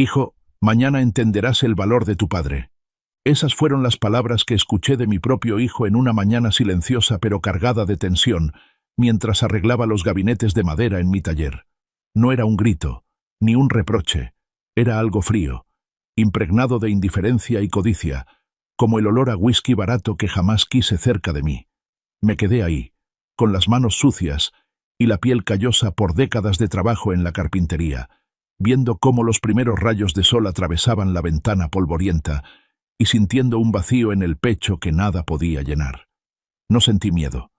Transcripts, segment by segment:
Hijo, mañana entenderás el valor de tu padre. Esas fueron las palabras que escuché de mi propio hijo en una mañana silenciosa pero cargada de tensión, mientras arreglaba los gabinetes de madera en mi taller. No era un grito, ni un reproche, era algo frío, impregnado de indiferencia y codicia, como el olor a whisky barato que jamás quise cerca de mí. Me quedé ahí, con las manos sucias y la piel callosa por décadas de trabajo en la carpintería, viendo cómo los primeros rayos de sol atravesaban la ventana polvorienta y sintiendo un vacío en el pecho que nada podía llenar. No sentí miedo.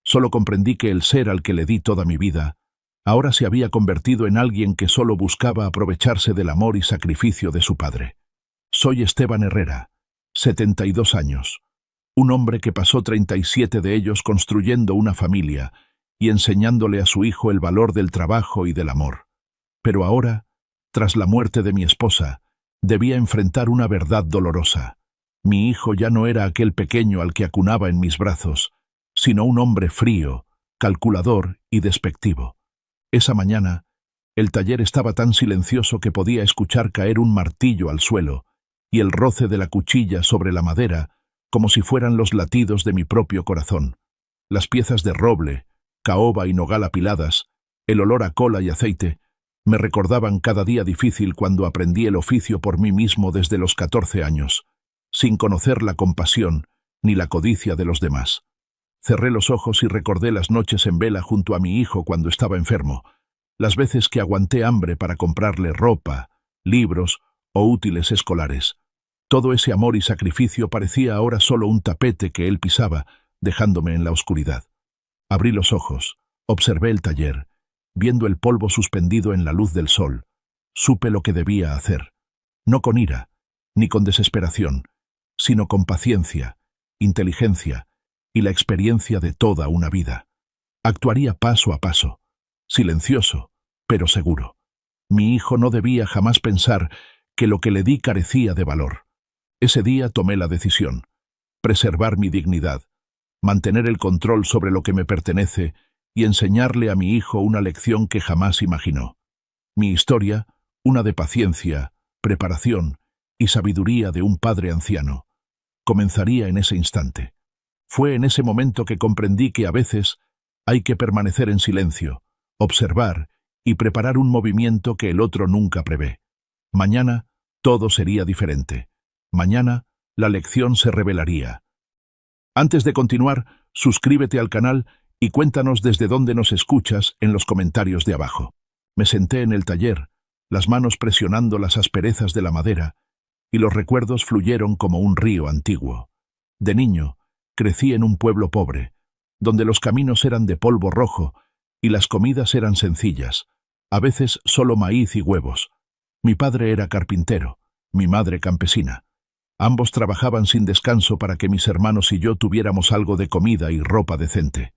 Solo comprendí que el ser al que le di toda mi vida ahora se había convertido en alguien que solo buscaba aprovecharse del amor y sacrificio de su padre. Soy Esteban Herrera, 72 años, un hombre que pasó 37 de ellos construyendo una familia y enseñándole a su hijo el valor del trabajo y del amor. Pero ahora, tras la muerte de mi esposa, debía enfrentar una verdad dolorosa. Mi hijo ya no era aquel pequeño al que acunaba en mis brazos, sino un hombre frío, calculador y despectivo. Esa mañana, el taller estaba tan silencioso que podía escuchar caer un martillo al suelo y el roce de la cuchilla sobre la madera como si fueran los latidos de mi propio corazón. Las piezas de roble, caoba y nogal apiladas, el olor a cola y aceite, me recordaban cada día difícil cuando aprendí el oficio por mí mismo desde los 14 años, sin conocer la compasión ni la codicia de los demás. Cerré los ojos y recordé las noches en vela junto a mi hijo cuando estaba enfermo, las veces que aguanté hambre para comprarle ropa, libros o útiles escolares. Todo ese amor y sacrificio parecía ahora solo un tapete que él pisaba, dejándome en la oscuridad. Abrí los ojos, observé el taller, viendo el polvo suspendido en la luz del sol. Supe lo que debía hacer, no con ira, ni con desesperación, sino con paciencia, inteligencia y la experiencia de toda una vida. Actuaría paso a paso, silencioso, pero seguro. Mi hijo no debía jamás pensar que lo que le di carecía de valor. Ese día tomé la decisión: preservar mi dignidad, mantener el control sobre lo que me pertenece y enseñarle a mi hijo una lección que jamás imaginó. Mi historia, una de paciencia, preparación y sabiduría de un padre anciano, comenzaría en ese instante. Fue en ese momento que comprendí que a veces hay que permanecer en silencio, observar y preparar un movimiento que el otro nunca prevé. Mañana todo sería diferente. Mañana la lección se revelaría. Antes de continuar, suscríbete al canal y cuéntanos desde dónde nos escuchas en los comentarios de abajo. Me senté en el taller, las manos presionando las asperezas de la madera, y los recuerdos fluyeron como un río antiguo. De niño, crecí en un pueblo pobre, donde los caminos eran de polvo rojo y las comidas eran sencillas, a veces solo maíz y huevos. Mi padre era carpintero, mi madre campesina. Ambos trabajaban sin descanso para que mis hermanos y yo tuviéramos algo de comida y ropa decente.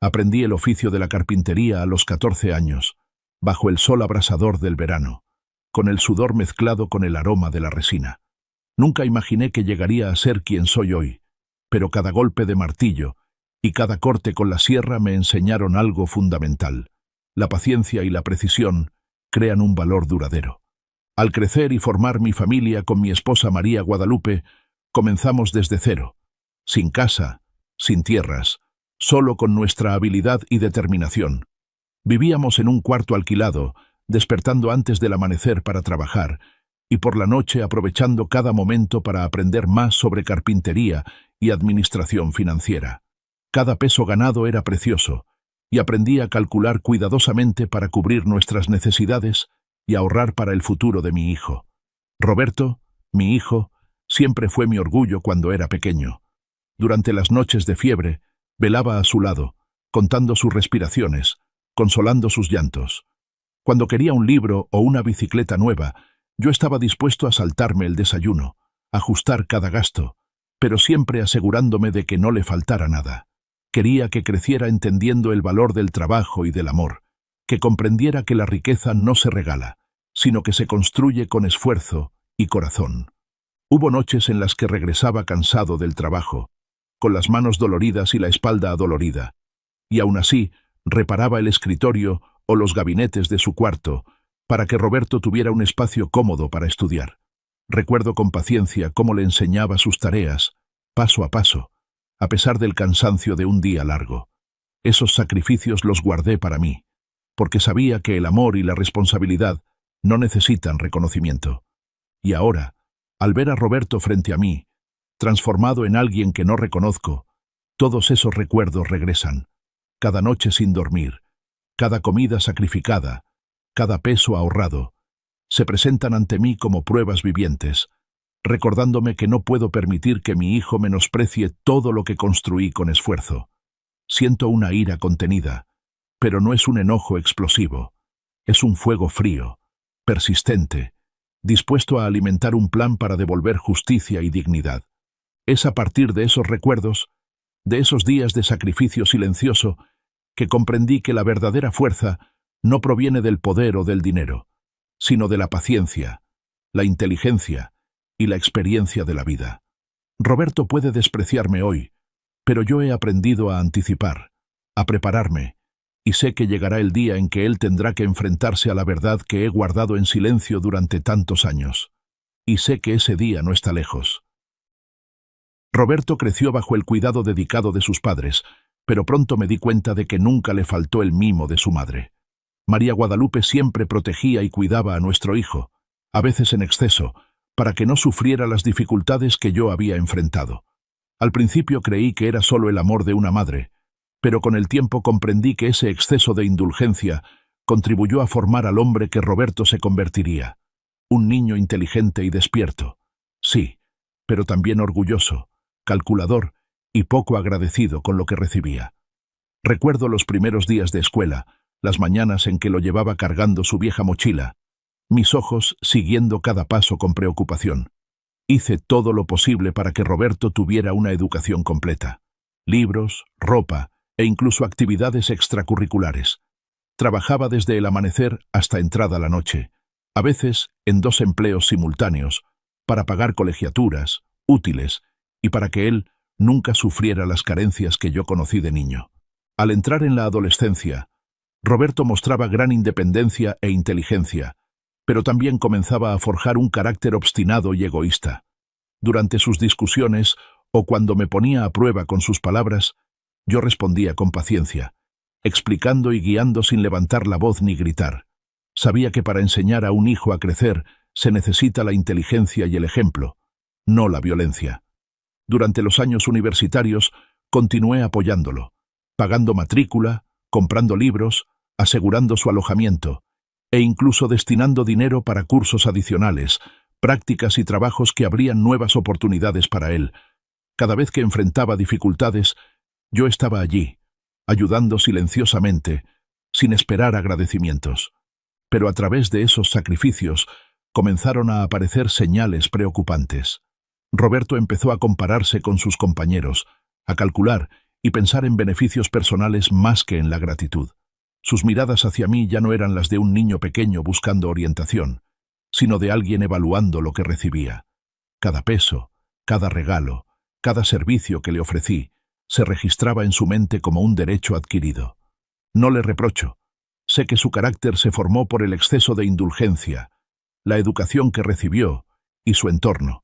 Aprendí el oficio de la carpintería a los 14 años, bajo el sol abrasador del verano, con el sudor mezclado con el aroma de la resina. Nunca imaginé que llegaría a ser quien soy hoy, pero cada golpe de martillo y cada corte con la sierra me enseñaron algo fundamental. La paciencia y la precisión crean un valor duradero. Al crecer y formar mi familia con mi esposa María Guadalupe, comenzamos desde cero, sin casa, sin tierras, solo con nuestra habilidad y determinación. Vivíamos en un cuarto alquilado, despertando antes del amanecer para trabajar, y por la noche aprovechando cada momento para aprender más sobre carpintería y administración financiera. Cada peso ganado era precioso, y aprendí a calcular cuidadosamente para cubrir nuestras necesidades y ahorrar para el futuro de mi hijo. Roberto, mi hijo, siempre fue mi orgullo cuando era pequeño. Durante las noches de fiebre, velaba a su lado, contando sus respiraciones, consolando sus llantos. Cuando quería un libro o una bicicleta nueva, yo estaba dispuesto a saltarme el desayuno, ajustar cada gasto, pero siempre asegurándome de que no le faltara nada. Quería que creciera entendiendo el valor del trabajo y del amor, que comprendiera que la riqueza no se regala, sino que se construye con esfuerzo y corazón. Hubo noches en las que regresaba cansado del trabajo, con las manos doloridas y la espalda adolorida, y aún así reparaba el escritorio o los gabinetes de su cuarto, para que Roberto tuviera un espacio cómodo para estudiar. Recuerdo con paciencia cómo le enseñaba sus tareas, paso a paso, a pesar del cansancio de un día largo. Esos sacrificios los guardé para mí, porque sabía que el amor y la responsabilidad no necesitan reconocimiento. Y ahora, al ver a Roberto frente a mí, transformado en alguien que no reconozco, todos esos recuerdos regresan. Cada noche sin dormir, cada comida sacrificada, cada peso ahorrado, se presentan ante mí como pruebas vivientes, recordándome que no puedo permitir que mi hijo menosprecie todo lo que construí con esfuerzo. Siento una ira contenida, pero no es un enojo explosivo, es un fuego frío, persistente, dispuesto a alimentar un plan para devolver justicia y dignidad. Es a partir de esos recuerdos, de esos días de sacrificio silencioso, que comprendí que la verdadera fuerza no proviene del poder o del dinero, sino de la paciencia, la inteligencia y la experiencia de la vida. Roberto puede despreciarme hoy, pero yo he aprendido a anticipar, a prepararme, y sé que llegará el día en que él tendrá que enfrentarse a la verdad que he guardado en silencio durante tantos años. Y sé que ese día no está lejos. Roberto creció bajo el cuidado dedicado de sus padres, pero pronto me di cuenta de que nunca le faltó el mimo de su madre. María Guadalupe siempre protegía y cuidaba a nuestro hijo, a veces en exceso, para que no sufriera las dificultades que yo había enfrentado. Al principio creí que era solo el amor de una madre, pero con el tiempo comprendí que ese exceso de indulgencia contribuyó a formar al hombre que Roberto se convertiría. Un niño inteligente y despierto, sí, pero también orgulloso, calculador y poco agradecido con lo que recibía. Recuerdo los primeros días de escuela, las mañanas en que lo llevaba cargando su vieja mochila, mis ojos siguiendo cada paso con preocupación. Hice todo lo posible para que Roberto tuviera una educación completa. Libros, ropa e incluso actividades extracurriculares. Trabajaba desde el amanecer hasta entrada la noche, a veces en 2 empleos simultáneos, para pagar colegiaturas, útiles, y para que él nunca sufriera las carencias que yo conocí de niño. Al entrar en la adolescencia, Roberto mostraba gran independencia e inteligencia, pero también comenzaba a forjar un carácter obstinado y egoísta. Durante sus discusiones, o cuando me ponía a prueba con sus palabras, yo respondía con paciencia, explicando y guiando sin levantar la voz ni gritar. Sabía que para enseñar a un hijo a crecer se necesita la inteligencia y el ejemplo, no la violencia. Durante los años universitarios continué apoyándolo, pagando matrícula, comprando libros, asegurando su alojamiento, e incluso destinando dinero para cursos adicionales, prácticas y trabajos que abrían nuevas oportunidades para él. Cada vez que enfrentaba dificultades, yo estaba allí, ayudando silenciosamente, sin esperar agradecimientos. Pero a través de esos sacrificios comenzaron a aparecer señales preocupantes. Roberto empezó a compararse con sus compañeros, a calcular y pensar en beneficios personales más que en la gratitud. Sus miradas hacia mí ya no eran las de un niño pequeño buscando orientación, sino de alguien evaluando lo que recibía. Cada peso, cada regalo, cada servicio que le ofrecí, se registraba en su mente como un derecho adquirido. No le reprocho. Sé que su carácter se formó por el exceso de indulgencia, la educación que recibió y su entorno.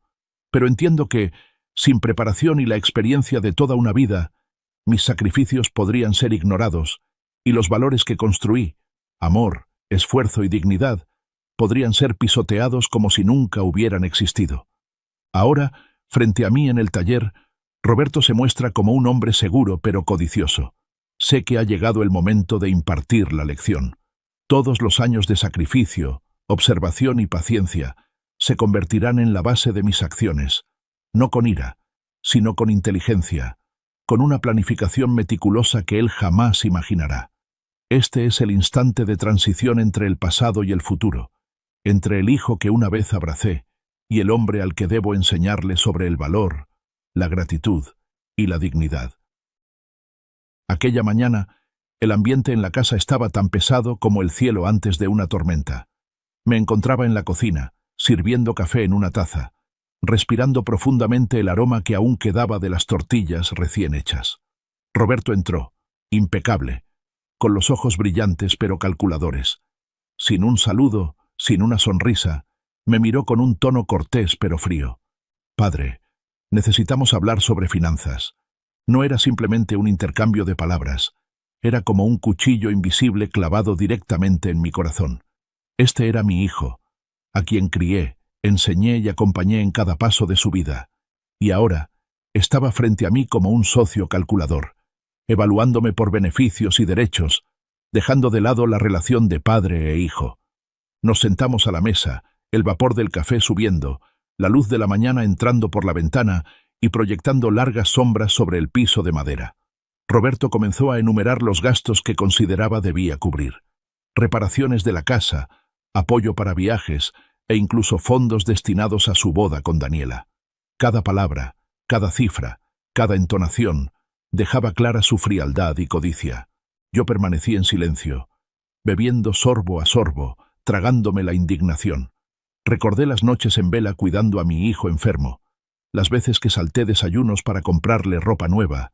Pero entiendo que, sin preparación y la experiencia de toda una vida, mis sacrificios podrían ser ignorados y los valores que construí, amor, esfuerzo y dignidad, podrían ser pisoteados como si nunca hubieran existido. Ahora, frente a mí en el taller, Roberto se muestra como un hombre seguro pero codicioso. Sé que ha llegado el momento de impartir la lección. Todos los años de sacrificio, observación y paciencia se convertirán en la base de mis acciones, no con ira, sino con inteligencia, con una planificación meticulosa que él jamás imaginará. Este es el instante de transición entre el pasado y el futuro, entre el hijo que una vez abracé y el hombre al que debo enseñarle sobre el valor, la gratitud y la dignidad. Aquella mañana, el ambiente en la casa estaba tan pesado como el cielo antes de una tormenta. Me encontraba en la cocina, sirviendo café en una taza, respirando profundamente el aroma que aún quedaba de las tortillas recién hechas. Roberto entró, impecable, con los ojos brillantes pero calculadores. Sin un saludo, Sin una sonrisa, me miró con un tono cortés pero frío. «Padre, necesitamos hablar sobre finanzas». No era simplemente un intercambio de palabras, era como un cuchillo invisible clavado directamente en mi corazón. Este era mi hijo, a quien crié, enseñé y acompañé en cada paso de su vida. Y ahora estaba frente a mí como un socio calculador, evaluándome por beneficios y derechos, dejando de lado la relación de padre e hijo. Nos sentamos a la mesa, el vapor del café subiendo, la luz de la mañana entrando por la ventana y proyectando largas sombras sobre el piso de madera. Roberto comenzó a enumerar los gastos que consideraba debía cubrir. Reparaciones de la casa, apoyo para viajes e incluso fondos destinados a su boda con Daniela. Cada palabra, cada cifra, cada entonación dejaba clara su frialdad y codicia. Yo permanecí en silencio, bebiendo sorbo a sorbo, tragándome la indignación. Recordé las noches en vela cuidando a mi hijo enfermo, las veces que salté desayunos para comprarle ropa nueva,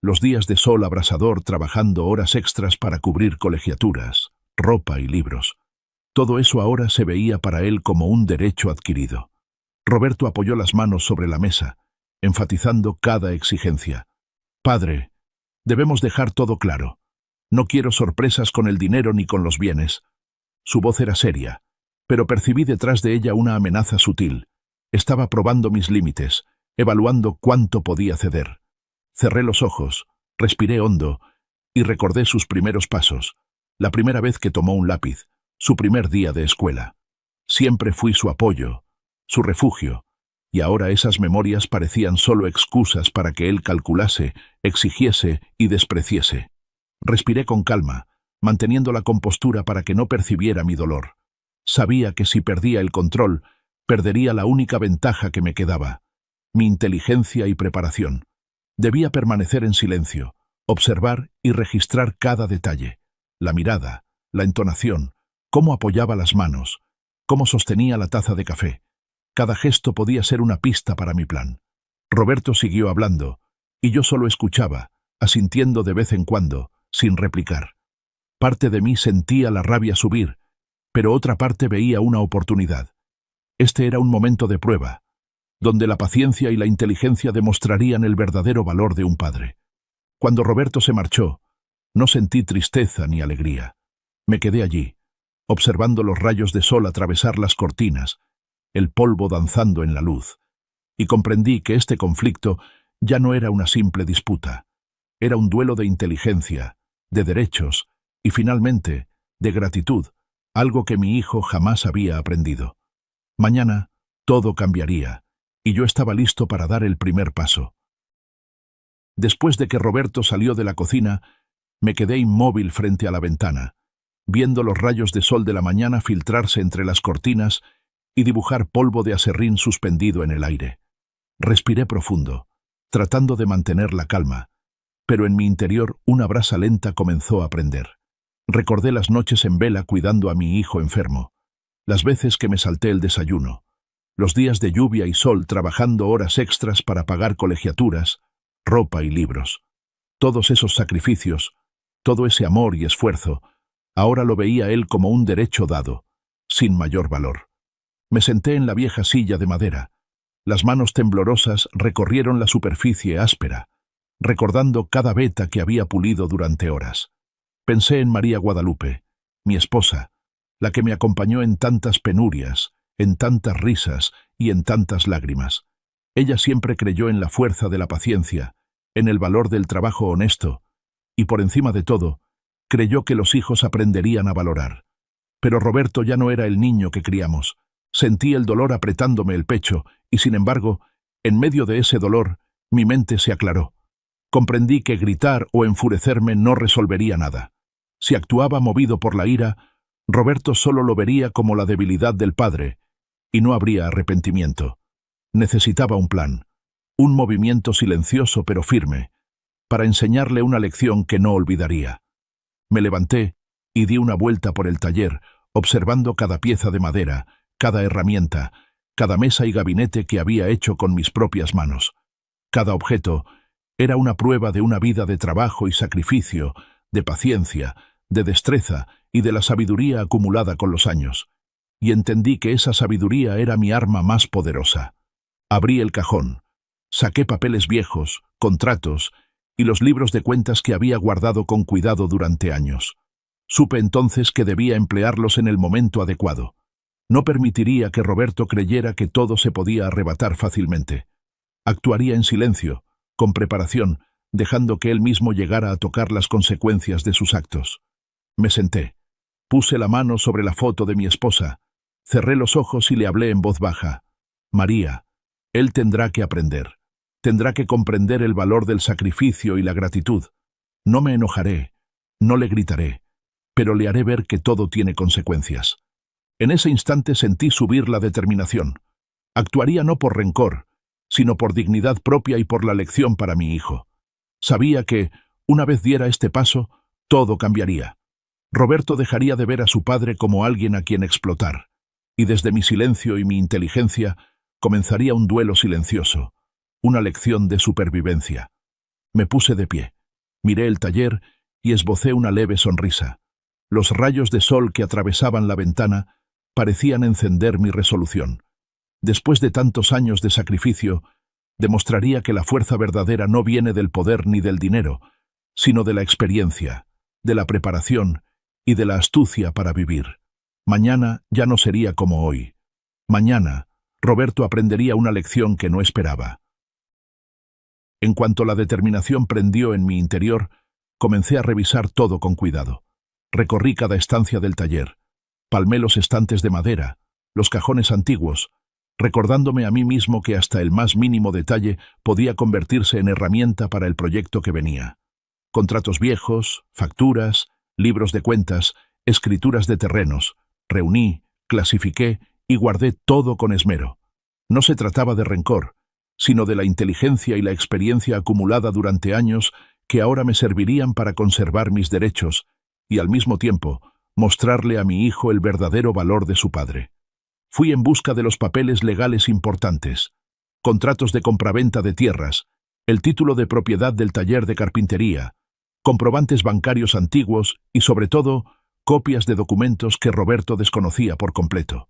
los días de sol abrasador trabajando horas extras para cubrir colegiaturas, ropa y libros. Todo eso ahora se veía para él como un derecho adquirido. Roberto apoyó las manos sobre la mesa, enfatizando cada exigencia. «Padre, debemos dejar todo claro. No quiero sorpresas con el dinero ni con los bienes». Su voz era seria, pero percibí detrás de ella una amenaza sutil. Estaba probando mis límites, evaluando cuánto podía ceder. Cerré los ojos, respiré hondo y recordé sus primeros pasos, la primera vez que tomó un lápiz, su primer día de escuela. Siempre fui su apoyo, su refugio, y ahora esas memorias parecían solo excusas para que él calculase, exigiese y despreciese. Respiré con calma, manteniendo la compostura para que no percibiera mi dolor. Sabía que si perdía el control, perdería la única ventaja que me quedaba, mi inteligencia y preparación. Debía permanecer en silencio, observar y registrar cada detalle, la mirada, la entonación, cómo apoyaba las manos, cómo sostenía la taza de café. Cada gesto podía ser una pista para mi plan. Roberto siguió hablando, y yo solo escuchaba, asintiendo de vez en cuando, sin replicar. Parte de mí sentía la rabia subir, pero otra parte veía una oportunidad. Este era un momento de prueba, donde la paciencia y la inteligencia demostrarían el verdadero valor de un padre. Cuando Roberto se marchó, no sentí tristeza ni alegría. Me quedé allí, observando los rayos de sol atravesar las cortinas, el polvo danzando en la luz, y comprendí que este conflicto ya no era una simple disputa. Era un duelo de inteligencia, de derechos y, finalmente, de gratitud, algo que mi hijo jamás había aprendido. Mañana todo cambiaría, y yo estaba listo para dar el primer paso. Después de que Roberto salió de la cocina, me quedé inmóvil frente a la ventana, viendo los rayos de sol de la mañana filtrarse entre las cortinas y dibujar polvo de aserrín suspendido en el aire. Respiré profundo, tratando de mantener la calma, pero en mi interior una brasa lenta comenzó a prender. Recordé las noches en vela cuidando a mi hijo enfermo, las veces que me salté el desayuno, los días de lluvia y sol trabajando horas extras para pagar colegiaturas, ropa y libros. Todos esos sacrificios, todo ese amor y esfuerzo, ahora lo veía él como un derecho dado, sin mayor valor. Me senté en la vieja silla de madera. Las manos temblorosas recorrieron la superficie áspera, recordando cada veta que había pulido durante horas. Pensé en María Guadalupe, mi esposa, la que me acompañó en tantas penurias, en tantas risas y en tantas lágrimas. Ella siempre creyó en la fuerza de la paciencia, en el valor del trabajo honesto, y por encima de todo, creyó que los hijos aprenderían a valorar. Pero Roberto ya no era el niño que criamos. Sentí el dolor apretándome el pecho, y sin embargo, en medio de ese dolor, mi mente se aclaró. Comprendí que gritar o enfurecerme no resolvería nada. Si actuaba movido por la ira, Roberto solo lo vería como la debilidad del padre, y no habría arrepentimiento. Necesitaba un plan, un movimiento silencioso pero firme, para enseñarle una lección que no olvidaría. Me levanté y di una vuelta por el taller, observando cada pieza de madera, cada herramienta, cada mesa y gabinete que había hecho con mis propias manos. Cada objeto era una prueba de una vida de trabajo y sacrificio, de paciencia, de destreza y de la sabiduría acumulada con los años. y entendí que esa sabiduría era mi arma más poderosa. Abrí el cajón, saqué papeles viejos, contratos y los libros de cuentas que había guardado con cuidado durante años. Supe entonces que debía emplearlos en el momento adecuado. No permitiría que Roberto creyera que todo se podía arrebatar fácilmente. Actuaría en silencio, con preparación, dejando que él mismo llegara a tocar las consecuencias de sus actos. Me senté. Puse la mano sobre la foto de mi esposa. Cerré los ojos y le hablé en voz baja. María, él tendrá que aprender. Tendrá que comprender el valor del sacrificio y la gratitud. No me enojaré, no le gritaré, pero le haré ver que todo tiene consecuencias. En ese instante sentí subir la determinación. Actuaría no por rencor, sino por dignidad propia y por la lección para mi hijo. Sabía que, una vez diera este paso, todo cambiaría. Roberto dejaría de ver a su padre como alguien a quien explotar, y desde mi silencio y mi inteligencia comenzaría un duelo silencioso, una lección de supervivencia. Me puse de pie, miré el taller y esbocé una leve sonrisa. Los rayos de sol que atravesaban la ventana parecían encender mi resolución. Después de tantos años de sacrificio, demostraría que la fuerza verdadera no viene del poder ni del dinero, sino de la experiencia, de la preparación y de la astucia para vivir. Mañana ya no sería como hoy. Mañana, Roberto aprendería una lección que no esperaba. En cuanto la determinación prendió en mi interior, comencé a revisar todo con cuidado. Recorrí cada estancia del taller. Palmé los estantes de madera, los cajones antiguos, recordándome a mí mismo que hasta el más mínimo detalle podía convertirse en herramienta para el proyecto que venía. Contratos viejos, facturas, libros de cuentas, escrituras de terrenos. Reuní, clasifiqué y guardé todo con esmero. No se trataba de rencor, sino de la inteligencia y la experiencia acumulada durante años que ahora me servirían para conservar mis derechos y, al mismo tiempo, mostrarle a mi hijo el verdadero valor de su padre. Fui en busca de los papeles legales importantes, contratos de compraventa de tierras, el título de propiedad del taller de carpintería, comprobantes bancarios antiguos y, sobre todo, copias de documentos que Roberto desconocía por completo.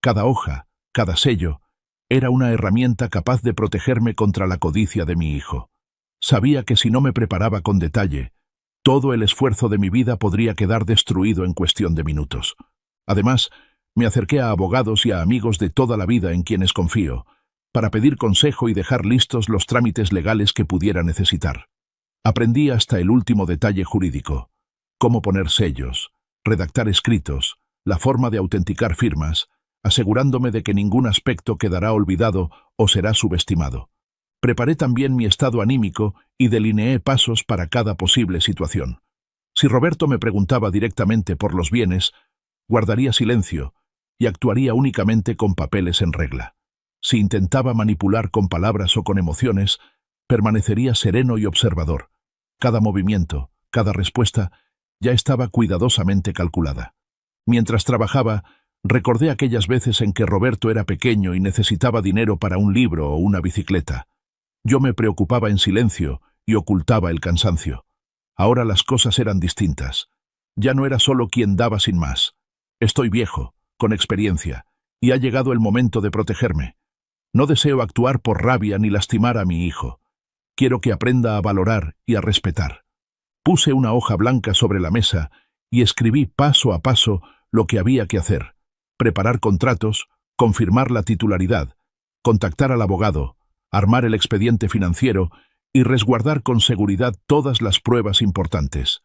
Cada hoja, cada sello, era una herramienta capaz de protegerme contra la codicia de mi hijo. Sabía que si no me preparaba con detalle, todo el esfuerzo de mi vida podría quedar destruido en cuestión de minutos. Además, me acerqué a abogados y a amigos de toda la vida en quienes confío, para pedir consejo y dejar listos los trámites legales que pudiera necesitar. Aprendí hasta el último detalle jurídico, cómo poner sellos, redactar escritos, la forma de autenticar firmas, asegurándome de que ningún aspecto quedará olvidado o será subestimado. Preparé también mi estado anímico y delineé pasos para cada posible situación. Si Roberto me preguntaba directamente por los bienes, guardaría silencio y actuaría únicamente con papeles en regla. Si intentaba manipular con palabras o con emociones, permanecería sereno y observador. Cada movimiento, cada respuesta, ya estaba cuidadosamente calculada. Mientras trabajaba, recordé aquellas veces en que Roberto era pequeño y necesitaba dinero para un libro o una bicicleta. Yo me preocupaba en silencio y ocultaba el cansancio. Ahora las cosas eran distintas. Ya no era solo quien daba sin más. Estoy viejo, con experiencia, y ha llegado el momento de protegerme. No deseo actuar por rabia ni lastimar a mi hijo. Quiero que aprenda a valorar y a respetar. Puse una hoja blanca sobre la mesa y escribí paso a paso lo que había que hacer. Preparar contratos, confirmar la titularidad, contactar al abogado, armar el expediente financiero y resguardar con seguridad todas las pruebas importantes.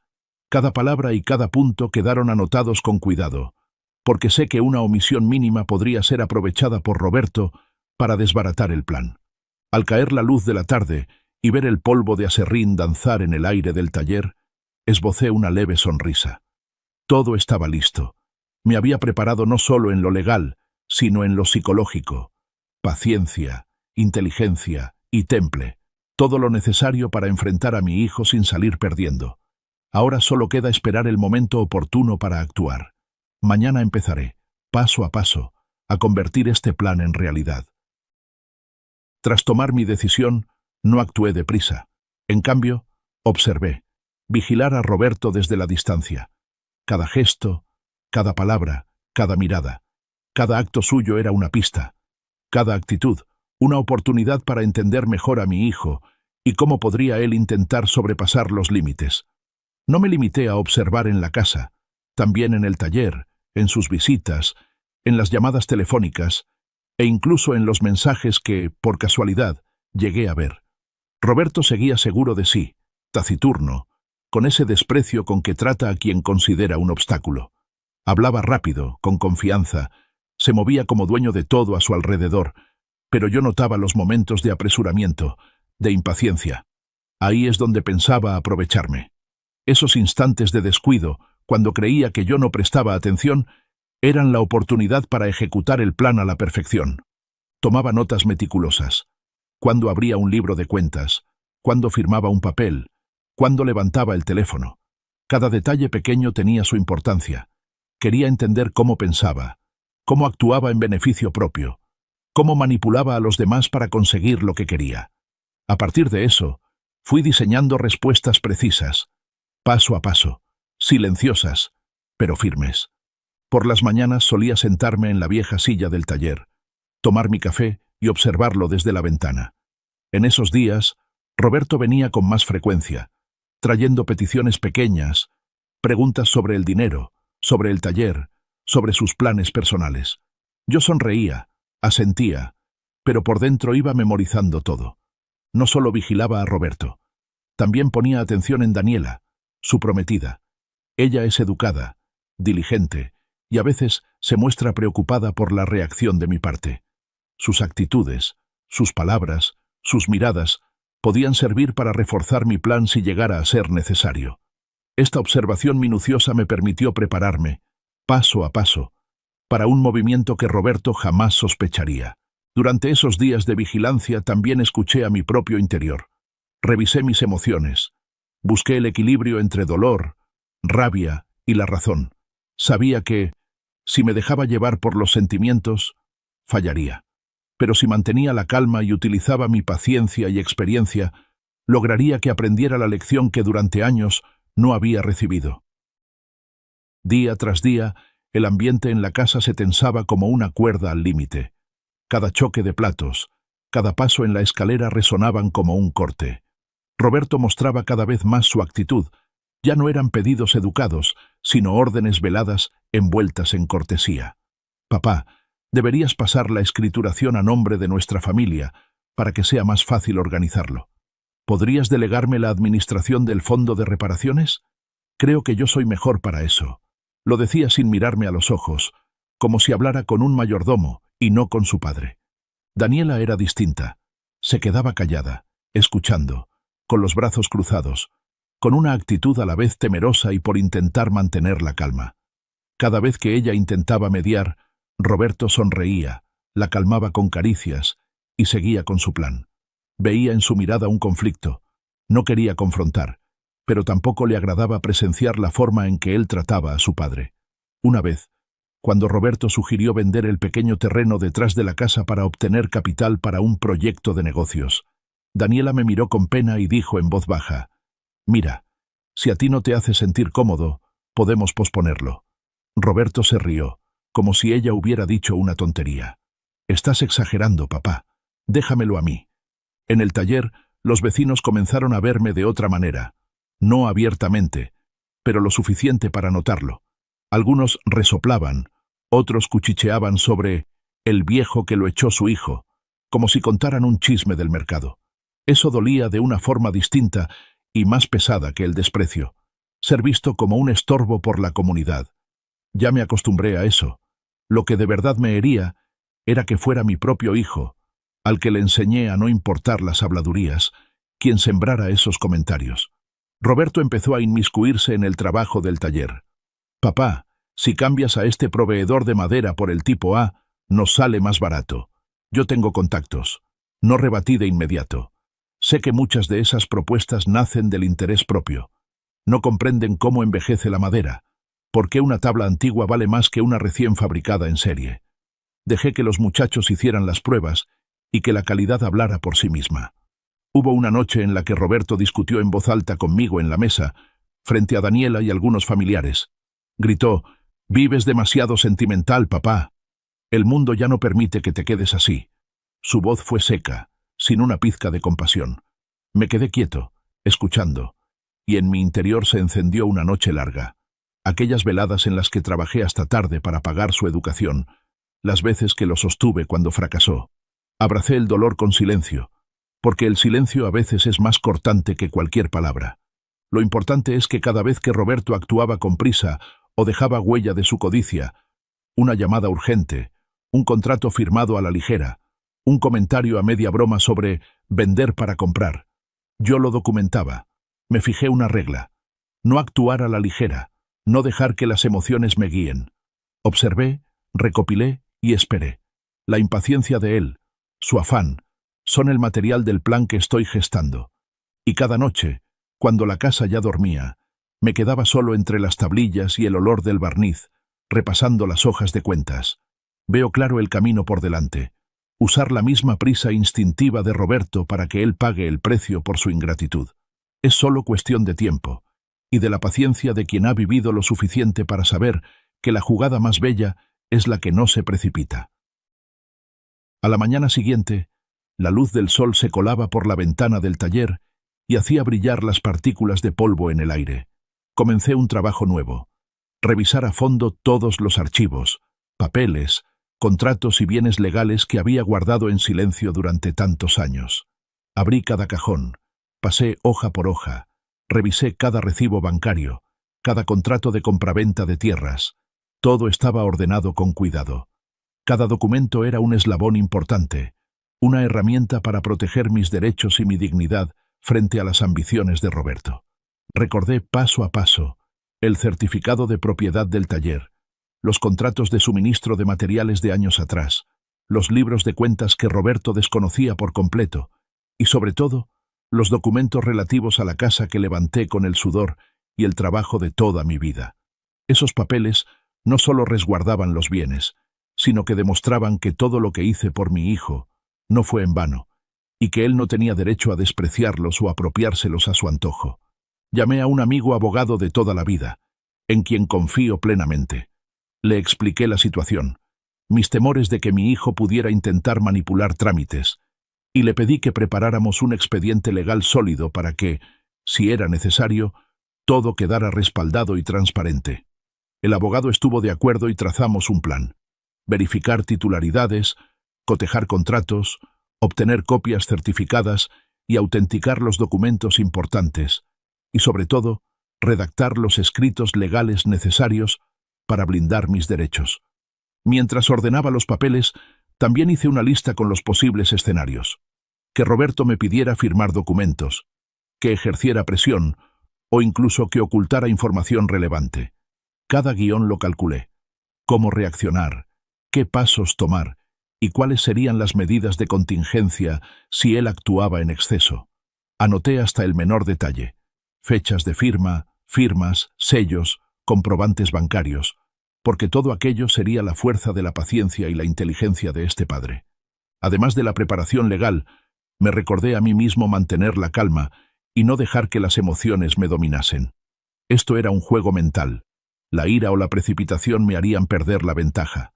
Cada palabra y cada punto quedaron anotados con cuidado, porque sé que una omisión mínima podría ser aprovechada por Roberto para desbaratar el plan. Al caer la luz de la tarde y ver el polvo de aserrín danzar en el aire del taller, esbocé una leve sonrisa. Todo estaba listo. Me había preparado no solo en lo legal, sino en lo psicológico. Paciencia, inteligencia y temple. Todo lo necesario para enfrentar a mi hijo sin salir perdiendo. Ahora solo queda esperar el momento oportuno para actuar. Mañana empezaré, paso a paso, a convertir este plan en realidad. Tras tomar mi decisión, no actué deprisa. En cambio, observé, vigilar a Roberto desde la distancia. Cada gesto, cada palabra, cada mirada. Cada acto suyo era una pista, cada actitud, una oportunidad para entender mejor a mi hijo y cómo podría él intentar sobrepasar los límites. No me limité a observar en la casa, también en el taller, en sus visitas, en las llamadas telefónicas e incluso en los mensajes que, por casualidad, llegué a ver. Roberto seguía seguro de sí, taciturno, con ese desprecio con que trata a quien considera un obstáculo. Hablaba rápido, con confianza, se movía como dueño de todo a su alrededor, pero yo notaba los momentos de apresuramiento, de impaciencia. Ahí es donde pensaba aprovecharme. Esos instantes de descuido, cuando creía que yo no prestaba atención, eran la oportunidad para ejecutar el plan a la perfección. Tomaba notas meticulosas. Cuando abría un libro de cuentas, cuando firmaba un papel, cuando levantaba el teléfono. Cada detalle pequeño tenía su importancia. Quería entender cómo pensaba, cómo actuaba en beneficio propio, cómo manipulaba a los demás para conseguir lo que quería. A partir de eso, fui diseñando respuestas precisas, paso a paso, silenciosas, pero firmes. Por las mañanas solía sentarme en la vieja silla del taller, tomar mi café y observarlo desde la ventana. En esos días, Roberto venía con más frecuencia, trayendo peticiones pequeñas, preguntas sobre el dinero, sobre el taller, sobre sus planes personales. Yo sonreía, asentía, pero por dentro iba memorizando todo. No solo vigilaba a Roberto, también ponía atención en Daniela, su prometida. Ella es educada, diligente, y a veces se muestra preocupada por la reacción de mi parte. Sus actitudes, sus palabras, sus miradas, podían servir para reforzar mi plan si llegara a ser necesario. Esta observación minuciosa me permitió prepararme, paso a paso, para un movimiento que Roberto jamás sospecharía. Durante esos días de vigilancia también escuché a mi propio interior. Revisé mis emociones. Busqué el equilibrio entre dolor, rabia y la razón. Sabía que, si me dejaba llevar por los sentimientos, fallaría. Pero si mantenía la calma y utilizaba mi paciencia y experiencia, lograría que aprendiera la lección que durante años no había recibido. Día tras día, el ambiente en la casa se tensaba como una cuerda al límite. Cada choque de platos, cada paso en la escalera resonaban como un corte. Roberto mostraba cada vez más su actitud. Ya no eran pedidos educados, sino órdenes veladas envueltas en cortesía. «Papá, deberías pasar la escrituración a nombre de nuestra familia, para que sea más fácil organizarlo. ¿Podrías delegarme la administración del fondo de reparaciones? Creo que yo soy mejor para eso». Lo decía sin mirarme a los ojos, como si hablara con un mayordomo y no con su padre. Daniela era distinta. Se quedaba callada, escuchando, con los brazos cruzados, con una actitud a la vez temerosa y por intentar mantener la calma. Cada vez que ella intentaba mediar, Roberto sonreía, la calmaba con caricias y seguía con su plan. Veía en su mirada un conflicto. No quería confrontar, pero tampoco le agradaba presenciar la forma en que él trataba a su padre. Una vez, cuando Roberto sugirió vender el pequeño terreno detrás de la casa para obtener capital para un proyecto de negocios, Daniela me miró con pena y dijo en voz baja: «Mira, si a ti no te hace sentir cómodo, podemos posponerlo». Roberto se rió, como si ella hubiera dicho una tontería. «Estás exagerando, papá. Déjamelo a mí». En el taller, los vecinos comenzaron a verme de otra manera. No abiertamente, pero lo suficiente para notarlo. Algunos resoplaban, otros cuchicheaban sobre el viejo que lo echó su hijo, como si contaran un chisme del mercado. Eso dolía de una forma distinta y más pesada que el desprecio, ser visto como un estorbo por la comunidad. Ya me acostumbré a eso. Lo que de verdad me hería era que fuera mi propio hijo, al que le enseñé a no importar las habladurías, quien sembrara esos comentarios. Roberto empezó a inmiscuirse en el trabajo del taller. «Papá, si cambias a este proveedor de madera por el tipo A, nos sale más barato. Yo tengo contactos». No rebatí de inmediato. Sé que muchas de esas propuestas nacen del interés propio. No comprenden cómo envejece la madera, por qué una tabla antigua vale más que una recién fabricada en serie. Dejé que los muchachos hicieran las pruebas y que la calidad hablara por sí misma. Hubo una noche en la que Roberto discutió en voz alta conmigo en la mesa, frente a Daniela y algunos familiares. Gritó: «Vives demasiado sentimental, papá». El mundo ya no permite que te quedes así. Su voz fue seca, sin una pizca de compasión. Me quedé quieto, escuchando, y en mi interior se encendió una noche larga. Aquellas veladas en las que trabajé hasta tarde para pagar su educación, las veces que lo sostuve cuando fracasó. Abracé el dolor con silencio, porque el silencio a veces es más cortante que cualquier palabra. Lo importante es que cada vez que Roberto actuaba con prisa o dejaba huella de su codicia, una llamada urgente, un contrato firmado a la ligera, un comentario a media broma sobre vender para comprar, yo lo documentaba. Me fijé una regla: no actuar a la ligera, no dejar que las emociones me guíen. Observé, recopilé y esperé. La impaciencia de él, su afán, son el material del plan que estoy gestando. Y cada noche, cuando la casa ya dormía, me quedaba solo entre las tablillas y el olor del barniz, repasando las hojas de cuentas. Veo claro el camino por delante. Usar la misma prisa instintiva de Roberto para que él pague el precio por su ingratitud. Es solo cuestión de tiempo, y de la paciencia de quien ha vivido lo suficiente para saber que la jugada más bella es la que no se precipita. A la mañana siguiente, la luz del sol se colaba por la ventana del taller y hacía brillar las partículas de polvo en el aire. Comencé un trabajo nuevo: revisar a fondo todos los archivos, papeles, contratos y bienes legales que había guardado en silencio durante tantos años. Abrí cada cajón, pasé hoja por hoja, revisé cada recibo bancario, cada contrato de compraventa de tierras. Todo estaba ordenado con cuidado. Cada documento era un eslabón importante, una herramienta para proteger mis derechos y mi dignidad frente a las ambiciones de Roberto. Recordé paso a paso el certificado de propiedad del taller, los contratos de suministro de materiales de años atrás, los libros de cuentas que Roberto desconocía por completo, y sobre todo, los documentos relativos a la casa que levanté con el sudor y el trabajo de toda mi vida. Esos papeles no solo resguardaban los bienes, sino que demostraban que todo lo que hice por mi hijo no fue en vano, y que él no tenía derecho a despreciarlos o apropiárselos a su antojo. Llamé a un amigo abogado de toda la vida, en quien confío plenamente. Le expliqué la situación, mis temores de que mi hijo pudiera intentar manipular trámites, y le pedí que preparáramos un expediente legal sólido para que, si era necesario, todo quedara respaldado y transparente. El abogado estuvo de acuerdo y trazamos un plan: verificar titularidades, cotejar contratos, obtener copias certificadas y autenticar los documentos importantes, y sobre todo, redactar los escritos legales necesarios para blindar mis derechos. Mientras ordenaba los papeles, también hice una lista con los posibles escenarios: que Roberto me pidiera firmar documentos, que ejerciera presión o incluso que ocultara información relevante. Cada guión lo calculé: cómo reaccionar, qué pasos tomar y cuáles serían las medidas de contingencia si él actuaba en exceso. Anoté hasta el menor detalle: fechas de firma, firmas, sellos, comprobantes bancarios, porque todo aquello sería la fuerza de la paciencia y la inteligencia de este padre. Además de la preparación legal, me recordé a mí mismo mantener la calma y no dejar que las emociones me dominasen. Esto era un juego mental. La ira o la precipitación me harían perder la ventaja.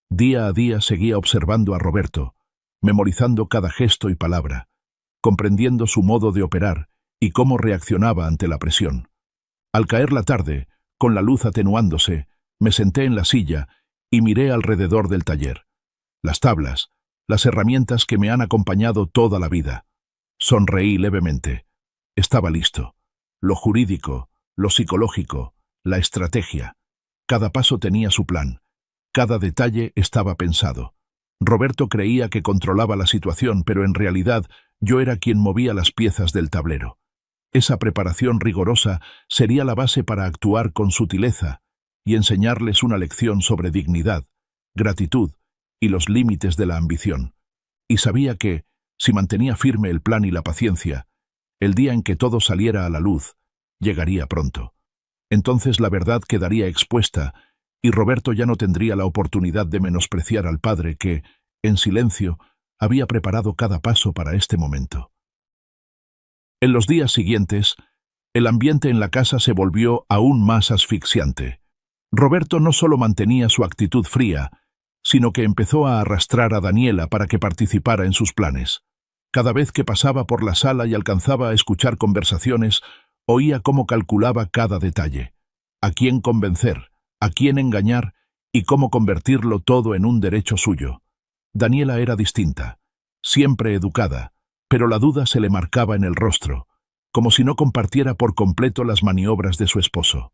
Día a día seguía observando a Roberto, memorizando cada gesto y palabra, comprendiendo su modo de operar y cómo reaccionaba ante la presión. Al caer la tarde, con la luz atenuándose, me senté en la silla y miré alrededor del taller. Las tablas, las herramientas que me han acompañado toda la vida. Sonreí levemente. Estaba listo. Lo jurídico, lo psicológico, la estrategia. Cada paso tenía su plan. Cada detalle estaba pensado. Roberto creía que controlaba la situación, pero en realidad yo era quien movía las piezas del tablero. Esa preparación rigorosa sería la base para actuar con sutileza y enseñarles una lección sobre dignidad, gratitud y los límites de la ambición. Y sabía que, si mantenía firme el plan y la paciencia, el día en que todo saliera a la luz llegaría pronto. Entonces la verdad quedaría expuesta y Roberto ya no tendría la oportunidad de menospreciar al padre que, en silencio, había preparado cada paso para este momento. En los días siguientes, el ambiente en la casa se volvió aún más asfixiante. Roberto no solo mantenía su actitud fría, sino que empezó a arrastrar a Daniela para que participara en sus planes. Cada vez que pasaba por la sala y alcanzaba a escuchar conversaciones, oía cómo calculaba cada detalle. A quién convencer, a quién engañar y cómo convertirlo todo en un derecho suyo. Daniela era distinta, siempre educada, pero la duda se le marcaba en el rostro, como si no compartiera por completo las maniobras de su esposo.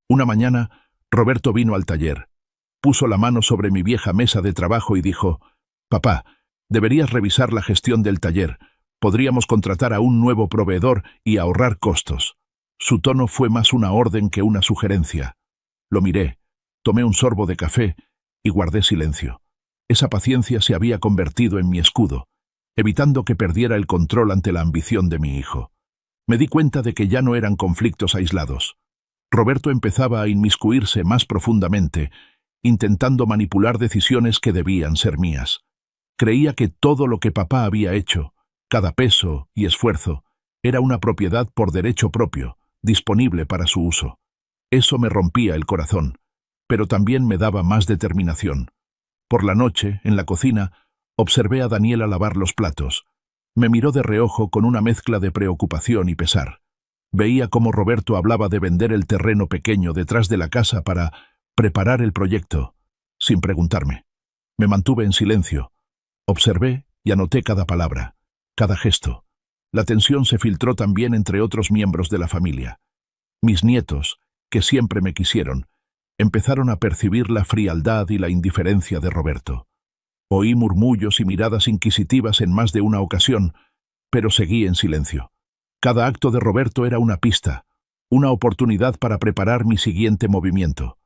Una mañana, Roberto vino al taller, puso la mano sobre mi vieja mesa de trabajo y dijo: «Papá, deberías revisar la gestión del taller. Podríamos contratar a un nuevo proveedor y ahorrar costos». Su tono fue más una orden que una sugerencia. Lo miré, tomé un sorbo de café y guardé silencio. Esa paciencia se había convertido en mi escudo, evitando que perdiera el control ante la ambición de mi hijo. Me di cuenta de que ya no eran conflictos aislados. Roberto empezaba a inmiscuirse más profundamente, intentando manipular decisiones que debían ser mías. Creía que todo lo que papá había hecho, cada peso y esfuerzo, era una propiedad por derecho propio, disponible para su uso. Eso me rompía el corazón, pero también me daba más determinación. Por la noche, en la cocina, observé a Daniela lavar los platos. Me miró de reojo con una mezcla de preocupación y pesar. Veía cómo Roberto hablaba de vender el terreno pequeño detrás de la casa para preparar el proyecto, sin preguntarme. Me mantuve en silencio. Observé y anoté cada palabra, cada gesto. La tensión se filtró también entre otros miembros de la familia. Mis nietos, que siempre me quisieron, empezaron a percibir la frialdad y la indiferencia de Roberto. Oí murmullos y miradas inquisitivas en más de una ocasión, pero seguí en silencio. Cada acto de Roberto era una pista, una oportunidad para preparar mi siguiente movimiento.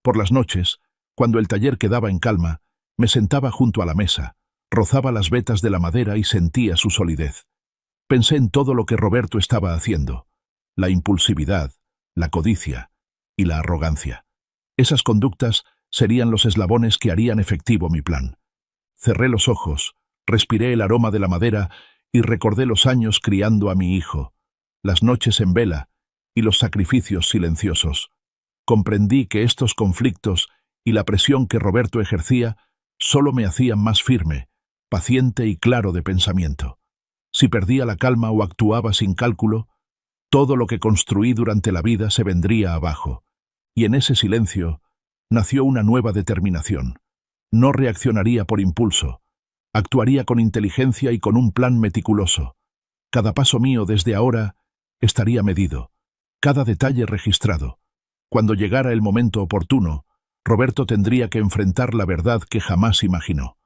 Por las noches, cuando el taller quedaba en calma, me sentaba junto a la mesa, rozaba las vetas de la madera y sentía su solidez. Pensé en todo lo que Roberto estaba haciendo: la impulsividad, la codicia y la arrogancia. Esas conductas serían los eslabones que harían efectivo mi plan. Cerré los ojos, respiré el aroma de la madera y recordé los años criando a mi hijo, las noches en vela y los sacrificios silenciosos. Comprendí que estos conflictos y la presión que Roberto ejercía solo me hacían más firme, paciente y claro de pensamiento. Si perdía la calma o actuaba sin cálculo, todo lo que construí durante la vida se vendría abajo. Y en ese silencio nació una nueva determinación. No reaccionaría por impulso. Actuaría con inteligencia y con un plan meticuloso. Cada paso mío desde ahora estaría medido, cada detalle registrado. Cuando llegara el momento oportuno, Roberto tendría que enfrentar la verdad que jamás imaginó.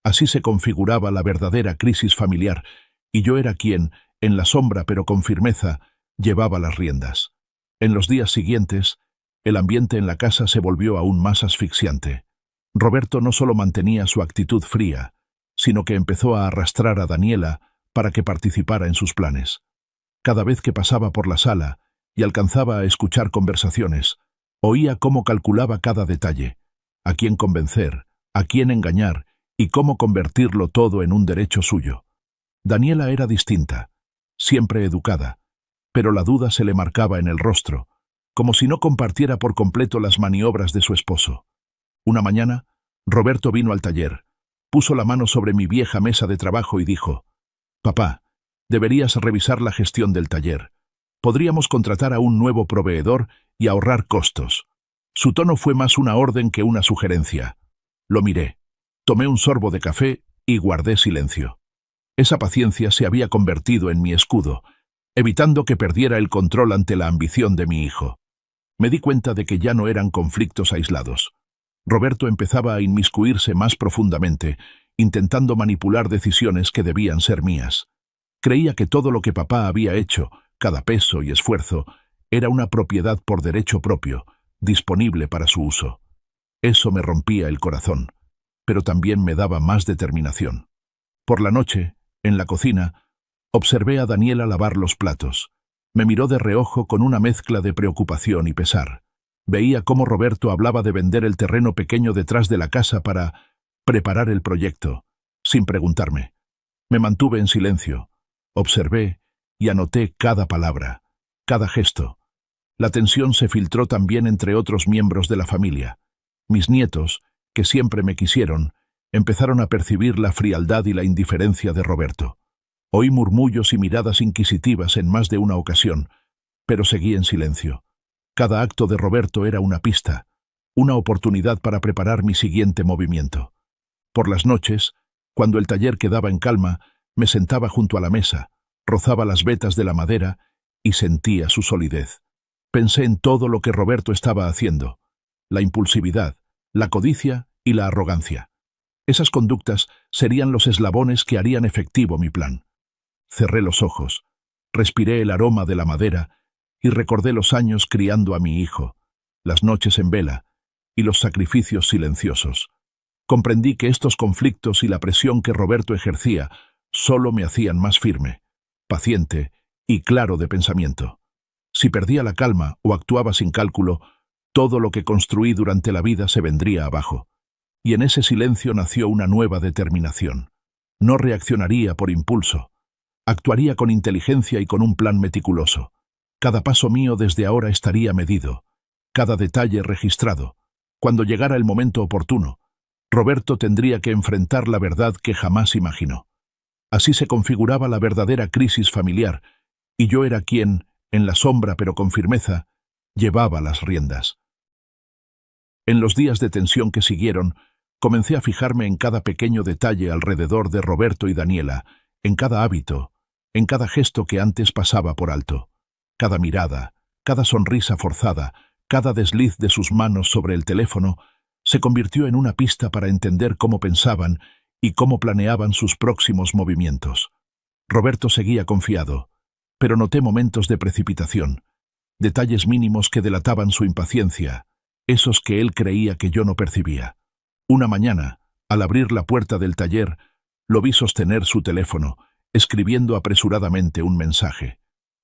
Así se configuraba la verdadera crisis familiar, y yo era quien, en la sombra pero con firmeza, llevaba las riendas. En los días siguientes, el ambiente en la casa se volvió aún más asfixiante. Roberto no solo mantenía su actitud fría, sino que empezó a arrastrar a Daniela para que participara en sus planes. Cada vez que pasaba por la sala y alcanzaba a escuchar conversaciones, oía cómo calculaba cada detalle: a quién convencer, a quién engañar y cómo convertirlo todo en un derecho suyo. Daniela era distinta, siempre educada, pero la duda se le marcaba en el rostro, como si no compartiera por completo las maniobras de su esposo. Una mañana, Roberto vino al taller, puso la mano sobre mi vieja mesa de trabajo y dijo: «Papá, deberías revisar la gestión del taller. Podríamos contratar a un nuevo proveedor y ahorrar costos». Su tono fue más una orden que una sugerencia. Lo miré, tomé un sorbo de café y guardé silencio. Esa paciencia se había convertido en mi escudo, evitando que perdiera el control ante la ambición de mi hijo. Me di cuenta de que ya no eran conflictos aislados. Roberto empezaba a inmiscuirse más profundamente, intentando manipular decisiones que debían ser mías. Creía que todo lo que papá había hecho, cada peso y esfuerzo, era una propiedad por derecho propio, disponible para su uso. Eso me rompía el corazón, pero también me daba más determinación. Por la noche, en la cocina, observé a Daniela lavar los platos. Me miró de reojo con una mezcla de preocupación y pesar. Veía cómo Roberto hablaba de vender el terreno pequeño detrás de la casa para preparar el proyecto, sin preguntarme. Me mantuve en silencio, observé y anoté cada palabra, cada gesto. La tensión se filtró también entre otros miembros de la familia. Mis nietos, que siempre me quisieron, empezaron a percibir la frialdad y la indiferencia de Roberto. Oí murmullos y miradas inquisitivas en más de una ocasión, pero seguí en silencio. Cada acto de Roberto era una pista, una oportunidad para preparar mi siguiente movimiento. Por las noches, cuando el taller quedaba en calma, me sentaba junto a la mesa, rozaba las vetas de la madera y sentía su solidez. Pensé en todo lo que Roberto estaba haciendo: la impulsividad, la codicia y la arrogancia. Esas conductas serían los eslabones que harían efectivo mi plan. Cerré los ojos, respiré el aroma de la madera y recordé los años criando a mi hijo, las noches en vela y los sacrificios silenciosos. Comprendí que estos conflictos y la presión que Roberto ejercía solo me hacían más firme, paciente y claro de pensamiento. Si perdía la calma o actuaba sin cálculo, todo lo que construí durante la vida se vendría abajo. Y en ese silencio nació una nueva determinación. No reaccionaría por impulso. Actuaría con inteligencia y con un plan meticuloso. Cada paso mío desde ahora estaría medido, cada detalle registrado. Cuando llegara el momento oportuno, Roberto tendría que enfrentar la verdad que jamás imaginó. Así se configuraba la verdadera crisis familiar, y yo era quien, en la sombra pero con firmeza, llevaba las riendas. En los días de tensión que siguieron, comencé a fijarme en cada pequeño detalle alrededor de Roberto y Daniela, en cada hábito, en cada gesto que antes pasaba por alto. Cada mirada, cada sonrisa forzada, cada desliz de sus manos sobre el teléfono, se convirtió en una pista para entender cómo pensaban y cómo planeaban sus próximos movimientos. Roberto seguía confiado, pero noté momentos de precipitación, detalles mínimos que delataban su impaciencia, esos que él creía que yo no percibía. Una mañana, al abrir la puerta del taller, lo vi sostener su teléfono, escribiendo apresuradamente un mensaje.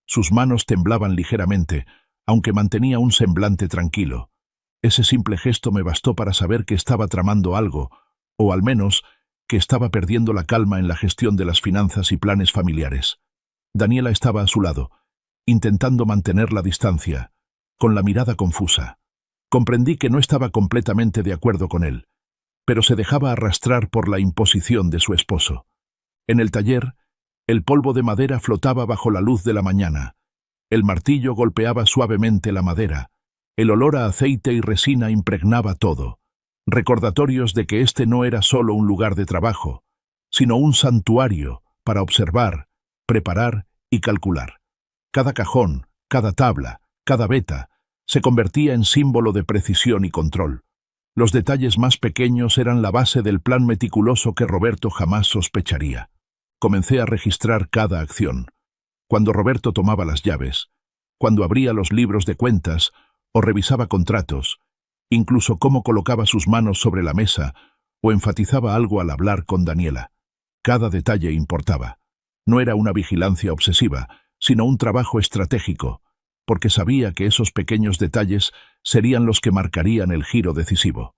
Sus manos temblaban ligeramente, aunque mantenía un semblante tranquilo. Ese simple gesto me bastó para saber que estaba tramando algo, o al menos que estaba perdiendo la calma en la gestión de las finanzas y planes familiares. Daniela estaba a su lado, intentando mantener la distancia, con la mirada confusa. Comprendí que no estaba completamente de acuerdo con él, pero se dejaba arrastrar por la imposición de su esposo. En el taller, el polvo de madera flotaba bajo la luz de la mañana. El martillo golpeaba suavemente la madera. El olor a aceite y resina impregnaba todo, recordatorios de que este no era solo un lugar de trabajo, sino un santuario para observar, preparar y calcular. Cada cajón, cada tabla, cada veta, se convertía en símbolo de precisión y control. Los detalles más pequeños eran la base del plan meticuloso que Roberto jamás sospecharía. Comencé a registrar cada acción. Cuando Roberto tomaba las llaves, cuando abría los libros de cuentas o revisaba contratos, incluso cómo colocaba sus manos sobre la mesa o enfatizaba algo al hablar con Daniela. Cada detalle importaba. No era una vigilancia obsesiva, sino un trabajo estratégico, porque sabía que esos pequeños detalles serían los que marcarían el giro decisivo.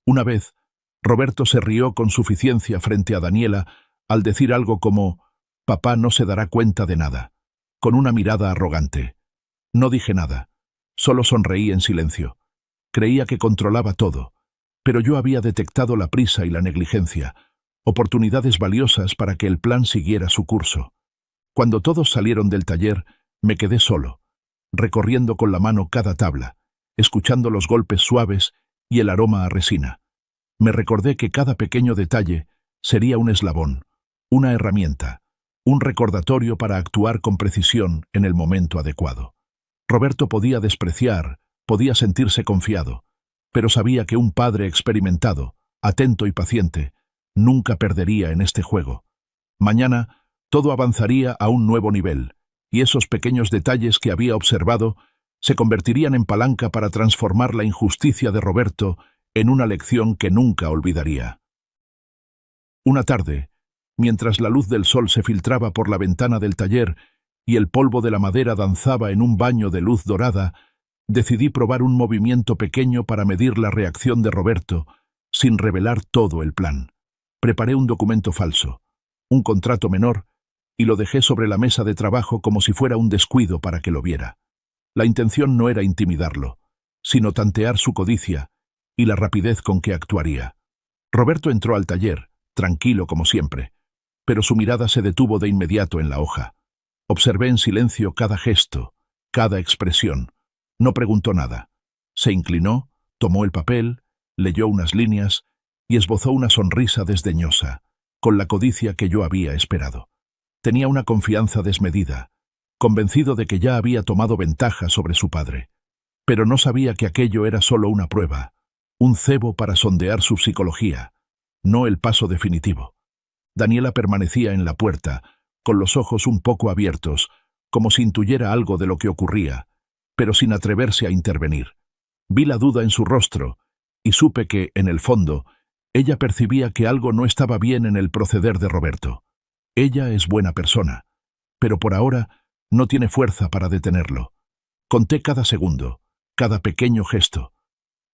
Una vez, Roberto se rió con suficiencia frente a Daniela al decir algo como: «Papá no se dará cuenta de nada», con una mirada arrogante. No dije nada, solo sonreí en silencio. Creía que controlaba todo, pero yo había detectado la prisa y la negligencia, oportunidades valiosas para que el plan siguiera su curso. Cuando todos salieron del taller, me quedé solo, recorriendo con la mano cada tabla, escuchando los golpes suaves y el aroma a resina. Me recordé que cada pequeño detalle sería un eslabón, una herramienta, un recordatorio para actuar con precisión en el momento adecuado. Roberto podía despreciar, podía sentirse confiado, pero sabía que un padre experimentado, atento y paciente, nunca perdería en este juego. Mañana, todo avanzaría a un nuevo nivel, y esos pequeños detalles que había observado se convertirían en palanca para transformar la injusticia de Roberto en una lección que nunca olvidaría. Una tarde, mientras la luz del sol se filtraba por la ventana del taller y el polvo de la madera danzaba en un baño de luz dorada, decidí probar un movimiento pequeño para medir la reacción de Roberto, sin revelar todo el plan. Preparé un documento falso, un contrato menor, y lo dejé sobre la mesa de trabajo como si fuera un descuido para que lo viera. La intención no era intimidarlo, sino tantear su codicia y la rapidez con que actuaría. Roberto entró al taller, tranquilo como siempre, pero su mirada se detuvo de inmediato en la hoja. Observé en silencio cada gesto, cada expresión. No preguntó nada. Se inclinó, tomó el papel, leyó unas líneas y esbozó una sonrisa desdeñosa, con la codicia que yo había esperado. Tenía una confianza desmedida, convencido de que ya había tomado ventaja sobre su padre. Pero no sabía que aquello era solo una prueba, un cebo para sondear su psicología, no el paso definitivo. Daniela permanecía en la puerta, con los ojos un poco abiertos, como si intuyera algo de lo que ocurría, pero sin atreverse a intervenir. Vi la duda en su rostro, y supe que, en el fondo, ella percibía que algo no estaba bien en el proceder de Roberto. Ella es buena persona, pero por ahora no tiene fuerza para detenerlo. Conté cada segundo, cada pequeño gesto.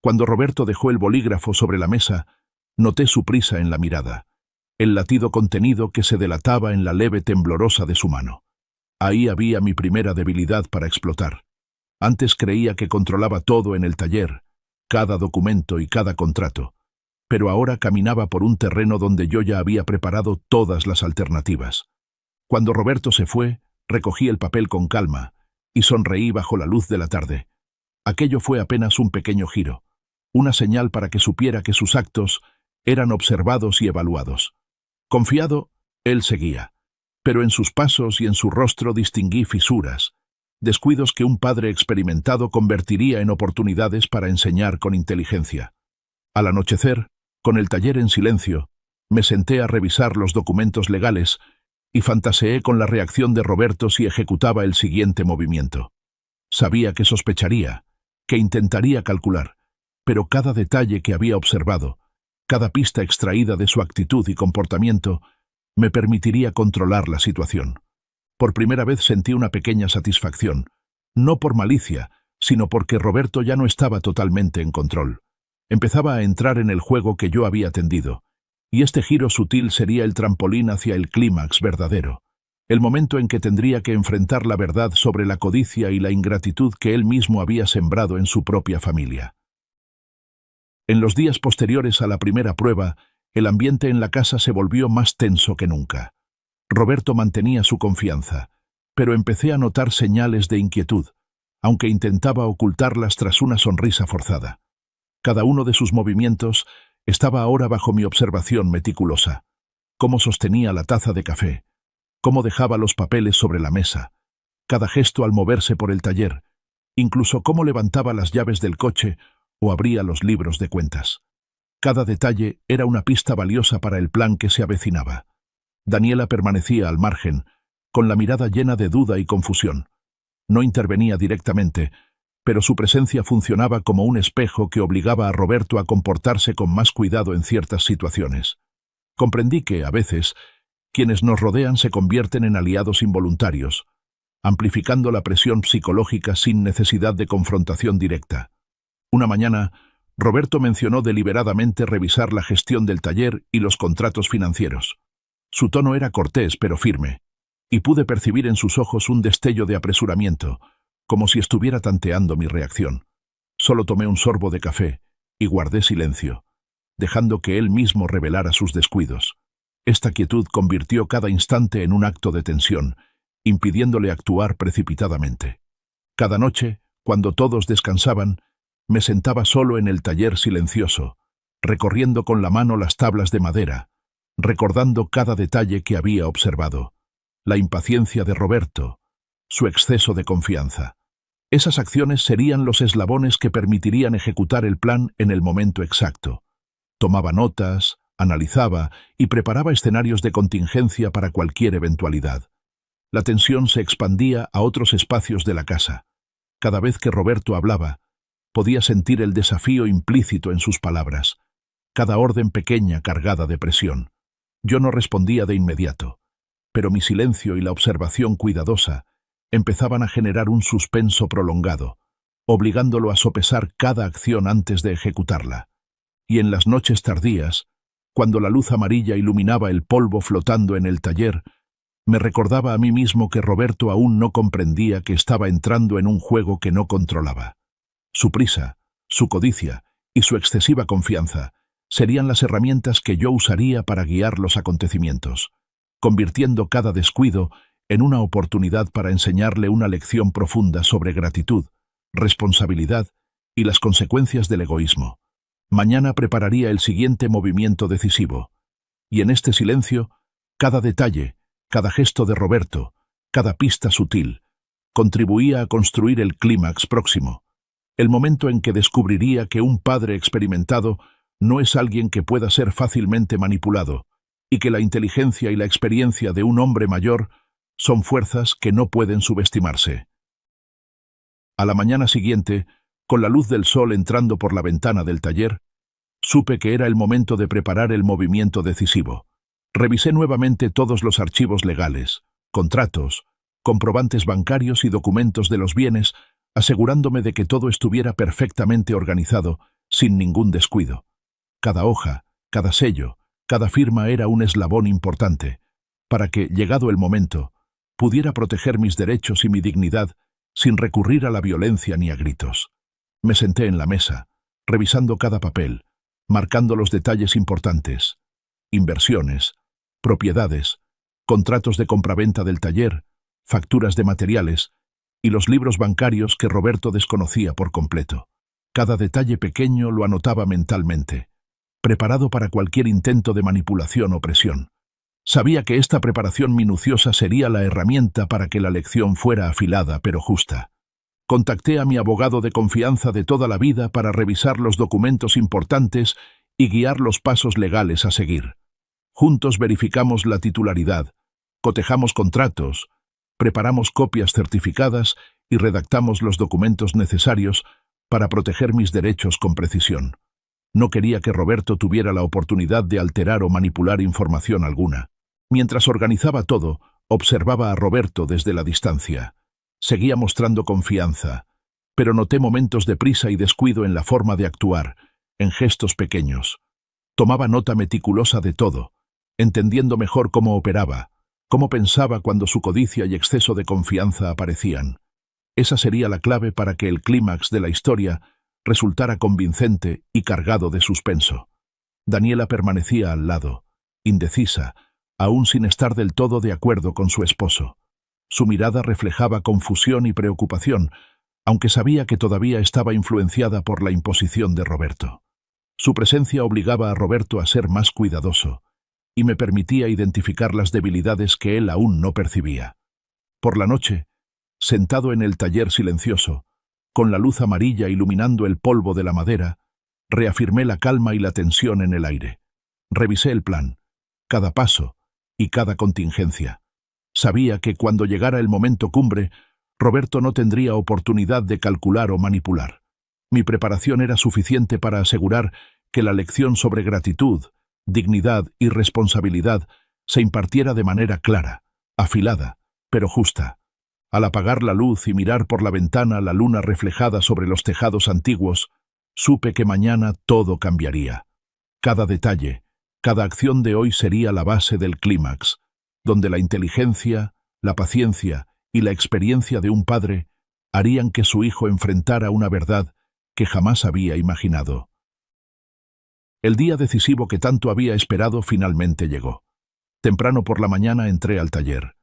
Cuando Roberto dejó el bolígrafo sobre la mesa, noté su prisa en la mirada, el latido contenido que se delataba en la leve temblorosa de su mano. Ahí había mi primera debilidad para explotar. Antes creía que controlaba todo en el taller, cada documento y cada contrato, pero ahora caminaba por un terreno donde yo ya había preparado todas las alternativas. Cuando Roberto se fue, recogí el papel con calma y sonreí bajo la luz de la tarde. Aquello fue apenas un pequeño giro, una señal para que supiera que sus actos eran observados y evaluados. Confiado, él seguía, pero en sus pasos y en su rostro distinguí fisuras, descuidos que un padre experimentado convertiría en oportunidades para enseñar con inteligencia. Al anochecer, con el taller en silencio, me senté a revisar los documentos legales y fantaseé con la reacción de Roberto si ejecutaba el siguiente movimiento. Sabía que sospecharía, que intentaría calcular, pero cada detalle que había observado, cada pista extraída de su actitud y comportamiento, me permitiría controlar la situación. Por primera vez sentí una pequeña satisfacción, no por malicia, sino porque Roberto ya no estaba totalmente en control. Empezaba a entrar en el juego que yo había tendido, y este giro sutil sería el trampolín hacia el clímax verdadero, el momento en que tendría que enfrentar la verdad sobre la codicia y la ingratitud que él mismo había sembrado en su propia familia. En los días posteriores a la primera prueba, el ambiente en la casa se volvió más tenso que nunca. Roberto mantenía su confianza, pero empecé a notar señales de inquietud, aunque intentaba ocultarlas tras una sonrisa forzada. Cada uno de sus movimientos estaba ahora bajo mi observación meticulosa. Cómo sostenía la taza de café, cómo dejaba los papeles sobre la mesa, cada gesto al moverse por el taller, incluso cómo levantaba las llaves del coche o abría los libros de cuentas. Cada detalle era una pista valiosa para el plan que se avecinaba. Daniela permanecía al margen, con la mirada llena de duda y confusión. No intervenía directamente, pero su presencia funcionaba como un espejo que obligaba a Roberto a comportarse con más cuidado en ciertas situaciones. Comprendí que, a veces, quienes nos rodean se convierten en aliados involuntarios, amplificando la presión psicológica sin necesidad de confrontación directa. Una mañana, Roberto mencionó deliberadamente revisar la gestión del taller y los contratos financieros. Su tono era cortés pero firme, y pude percibir en sus ojos un destello de apresuramiento, como si estuviera tanteando mi reacción. Solo tomé un sorbo de café y guardé silencio, dejando que él mismo revelara sus descuidos. Esta quietud convirtió cada instante en un acto de tensión, impidiéndole actuar precipitadamente. Cada noche, cuando todos descansaban, me sentaba solo en el taller silencioso, recorriendo con la mano las tablas de madera, recordando cada detalle que había observado, la impaciencia de Roberto, su exceso de confianza. Esas acciones serían los eslabones que permitirían ejecutar el plan en el momento exacto. Tomaba notas, analizaba y preparaba escenarios de contingencia para cualquier eventualidad. La tensión se expandía a otros espacios de la casa. Cada vez que Roberto hablaba, podía sentir el desafío implícito en sus palabras, cada orden pequeña cargada de presión. Yo no respondía de inmediato, pero mi silencio y la observación cuidadosa empezaban a generar un suspenso prolongado, obligándolo a sopesar cada acción antes de ejecutarla. Y en las noches tardías, cuando la luz amarilla iluminaba el polvo flotando en el taller, me recordaba a mí mismo que Roberto aún no comprendía que estaba entrando en un juego que no controlaba. Su prisa, su codicia y su excesiva confianza serían las herramientas que yo usaría para guiar los acontecimientos, convirtiendo cada descuido en una oportunidad para enseñarle una lección profunda sobre gratitud, responsabilidad y las consecuencias del egoísmo. Mañana prepararía el siguiente movimiento decisivo, y en este silencio, cada detalle, cada gesto de Roberto, cada pista sutil, contribuía a construir el clímax próximo, el momento en que descubriría que un padre experimentado no es alguien que pueda ser fácilmente manipulado, y que la inteligencia y la experiencia de un hombre mayor son fuerzas que no pueden subestimarse. A la mañana siguiente, con la luz del sol entrando por la ventana del taller, supe que era el momento de preparar el movimiento decisivo. Revisé nuevamente todos los archivos legales, contratos, comprobantes bancarios y documentos de los bienes, asegurándome de que todo estuviera perfectamente organizado, sin ningún descuido. Cada hoja, cada sello, cada firma era un eslabón importante, para que, llegado el momento, pudiera proteger mis derechos y mi dignidad sin recurrir a la violencia ni a gritos. Me senté en la mesa, revisando cada papel, marcando los detalles importantes: inversiones, propiedades, contratos de compraventa del taller, facturas de materiales y los libros bancarios que Roberto desconocía por completo. Cada detalle pequeño lo anotaba mentalmente, preparado para cualquier intento de manipulación o presión. Sabía que esta preparación minuciosa sería la herramienta para que la lección fuera afilada pero justa. Contacté a mi abogado de confianza de toda la vida para revisar los documentos importantes y guiar los pasos legales a seguir. Juntos verificamos la titularidad, cotejamos contratos, preparamos copias certificadas y redactamos los documentos necesarios para proteger mis derechos con precisión. No quería que Roberto tuviera la oportunidad de alterar o manipular información alguna. Mientras organizaba todo, observaba a Roberto desde la distancia. Seguía mostrando confianza, pero noté momentos de prisa y descuido en la forma de actuar, en gestos pequeños. Tomaba nota meticulosa de todo, entendiendo mejor cómo operaba, cómo pensaba cuando su codicia y exceso de confianza aparecían. Esa sería la clave para que el clímax de la historia resultara convincente y cargado de suspenso. Daniela permanecía al lado, indecisa, aún sin estar del todo de acuerdo con su esposo. Su mirada reflejaba confusión y preocupación, aunque sabía que todavía estaba influenciada por la imposición de Roberto. Su presencia obligaba a Roberto a ser más cuidadoso, y me permitía identificar las debilidades que él aún no percibía. Por la noche, sentado en el taller silencioso, con la luz amarilla iluminando el polvo de la madera, reafirmé la calma y la tensión en el aire. Revisé el plan, cada paso y cada contingencia. Sabía que cuando llegara el momento cumbre, Roberto no tendría oportunidad de calcular o manipular. Mi preparación era suficiente para asegurar que la lección sobre gratitud, dignidad y responsabilidad se impartiera de manera clara, afilada, pero justa. Al apagar la luz y mirar por la ventana la luna reflejada sobre los tejados antiguos, supe que mañana todo cambiaría. Cada detalle, cada acción de hoy sería la base del clímax, donde la inteligencia, la paciencia y la experiencia de un padre harían que su hijo enfrentara una verdad que jamás había imaginado. El día decisivo que tanto había esperado finalmente llegó. Temprano por la mañana entré al taller.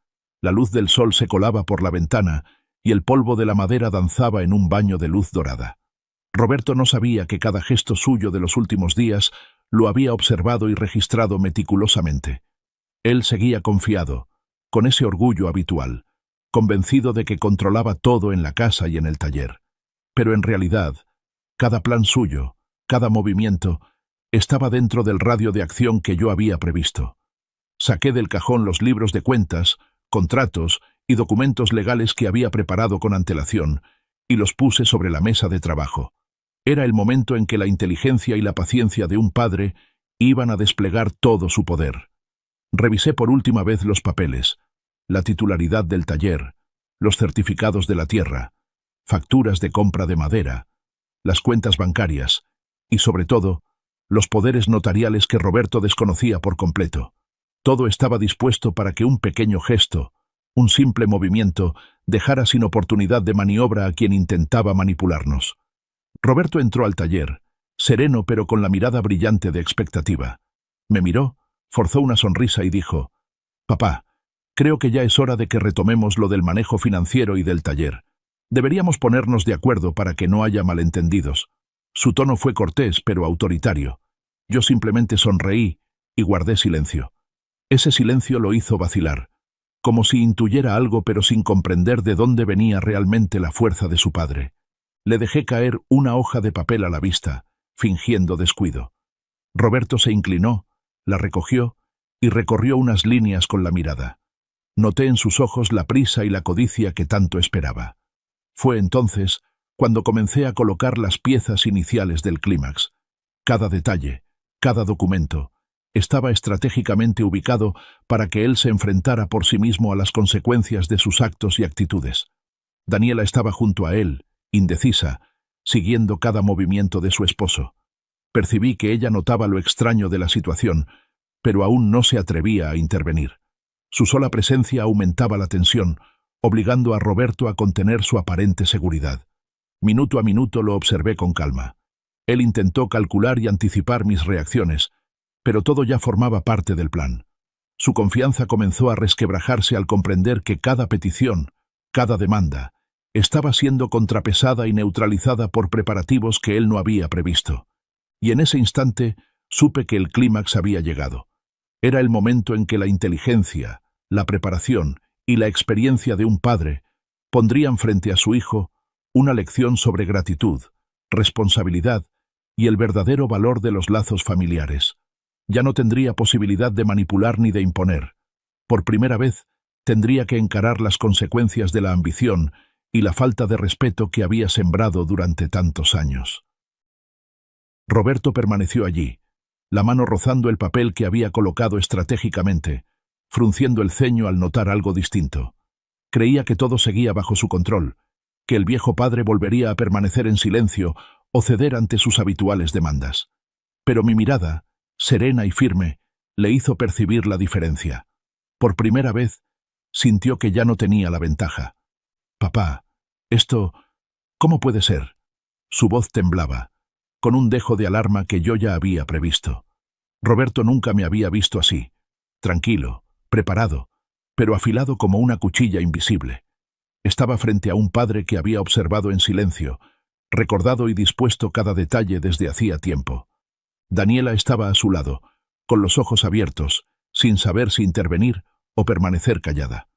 La luz del sol se colaba por la ventana y el polvo de la madera danzaba en un baño de luz dorada. Roberto no sabía que cada gesto suyo de los últimos días lo había observado y registrado meticulosamente. Él seguía confiado, con ese orgullo habitual, convencido de que controlaba todo en la casa y en el taller. Pero en realidad, cada plan suyo, cada movimiento, estaba dentro del radio de acción que yo había previsto. Saqué del cajón los libros de cuentas, contratos y documentos legales que había preparado con antelación y los puse sobre la mesa de trabajo. Era el momento en que la inteligencia y la paciencia de un padre iban a desplegar todo su poder. Revisé por última vez los papeles, la titularidad del taller, los certificados de la tierra, facturas de compra de madera, las cuentas bancarias y, sobre todo, los poderes notariales que Roberto desconocía por completo. Todo estaba dispuesto para que un pequeño gesto, un simple movimiento, dejara sin oportunidad de maniobra a quien intentaba manipularnos. Roberto entró al taller, sereno pero con la mirada brillante de expectativa. Me miró, forzó una sonrisa y dijo: «Papá, creo que ya es hora de que retomemos lo del manejo financiero y del taller. Deberíamos ponernos de acuerdo para que no haya malentendidos». Su tono fue cortés pero autoritario. Yo simplemente sonreí y guardé silencio. Ese silencio lo hizo vacilar, como si intuyera algo pero sin comprender de dónde venía realmente la fuerza de su padre. Le dejé caer una hoja de papel a la vista, fingiendo descuido. Roberto se inclinó, la recogió y recorrió unas líneas con la mirada. Noté en sus ojos la prisa y la codicia que tanto esperaba. Fue entonces cuando comencé a colocar las piezas iniciales del clímax. Cada detalle, cada documento, estaba estratégicamente ubicado para que él se enfrentara por sí mismo a las consecuencias de sus actos y actitudes. Daniela estaba junto a él, indecisa, siguiendo cada movimiento de su esposo. Percibí que ella notaba lo extraño de la situación, pero aún no se atrevía a intervenir. Su sola presencia aumentaba la tensión, obligando a Roberto a contener su aparente seguridad. Minuto a minuto lo observé con calma. Él intentó calcular y anticipar mis reacciones, pero todo ya formaba parte del plan. Su confianza comenzó a resquebrajarse al comprender que cada petición, cada demanda, estaba siendo contrapesada y neutralizada por preparativos que él no había previsto. Y en ese instante supe que el clímax había llegado. Era el momento en que la inteligencia, la preparación y la experiencia de un padre pondrían frente a su hijo una lección sobre gratitud, responsabilidad y el verdadero valor de los lazos familiares. Ya no tendría posibilidad de manipular ni de imponer. Por primera vez, tendría que encarar las consecuencias de la ambición y la falta de respeto que había sembrado durante tantos años. Roberto permaneció allí, la mano rozando el papel que había colocado estratégicamente, frunciendo el ceño al notar algo distinto. Creía que todo seguía bajo su control, que el viejo padre volvería a permanecer en silencio o ceder ante sus habituales demandas. Pero mi mirada, serena y firme, le hizo percibir la diferencia. Por primera vez, sintió que ya no tenía la ventaja. «Papá, esto, ¿cómo puede ser?». Su voz temblaba, con un dejo de alarma que yo ya había previsto. Roberto nunca me había visto así, tranquilo, preparado, pero afilado como una cuchilla invisible. Estaba frente a un padre que había observado en silencio, recordado y dispuesto cada detalle desde hacía tiempo. Daniela estaba a su lado, con los ojos abiertos, sin saber si intervenir o permanecer callada.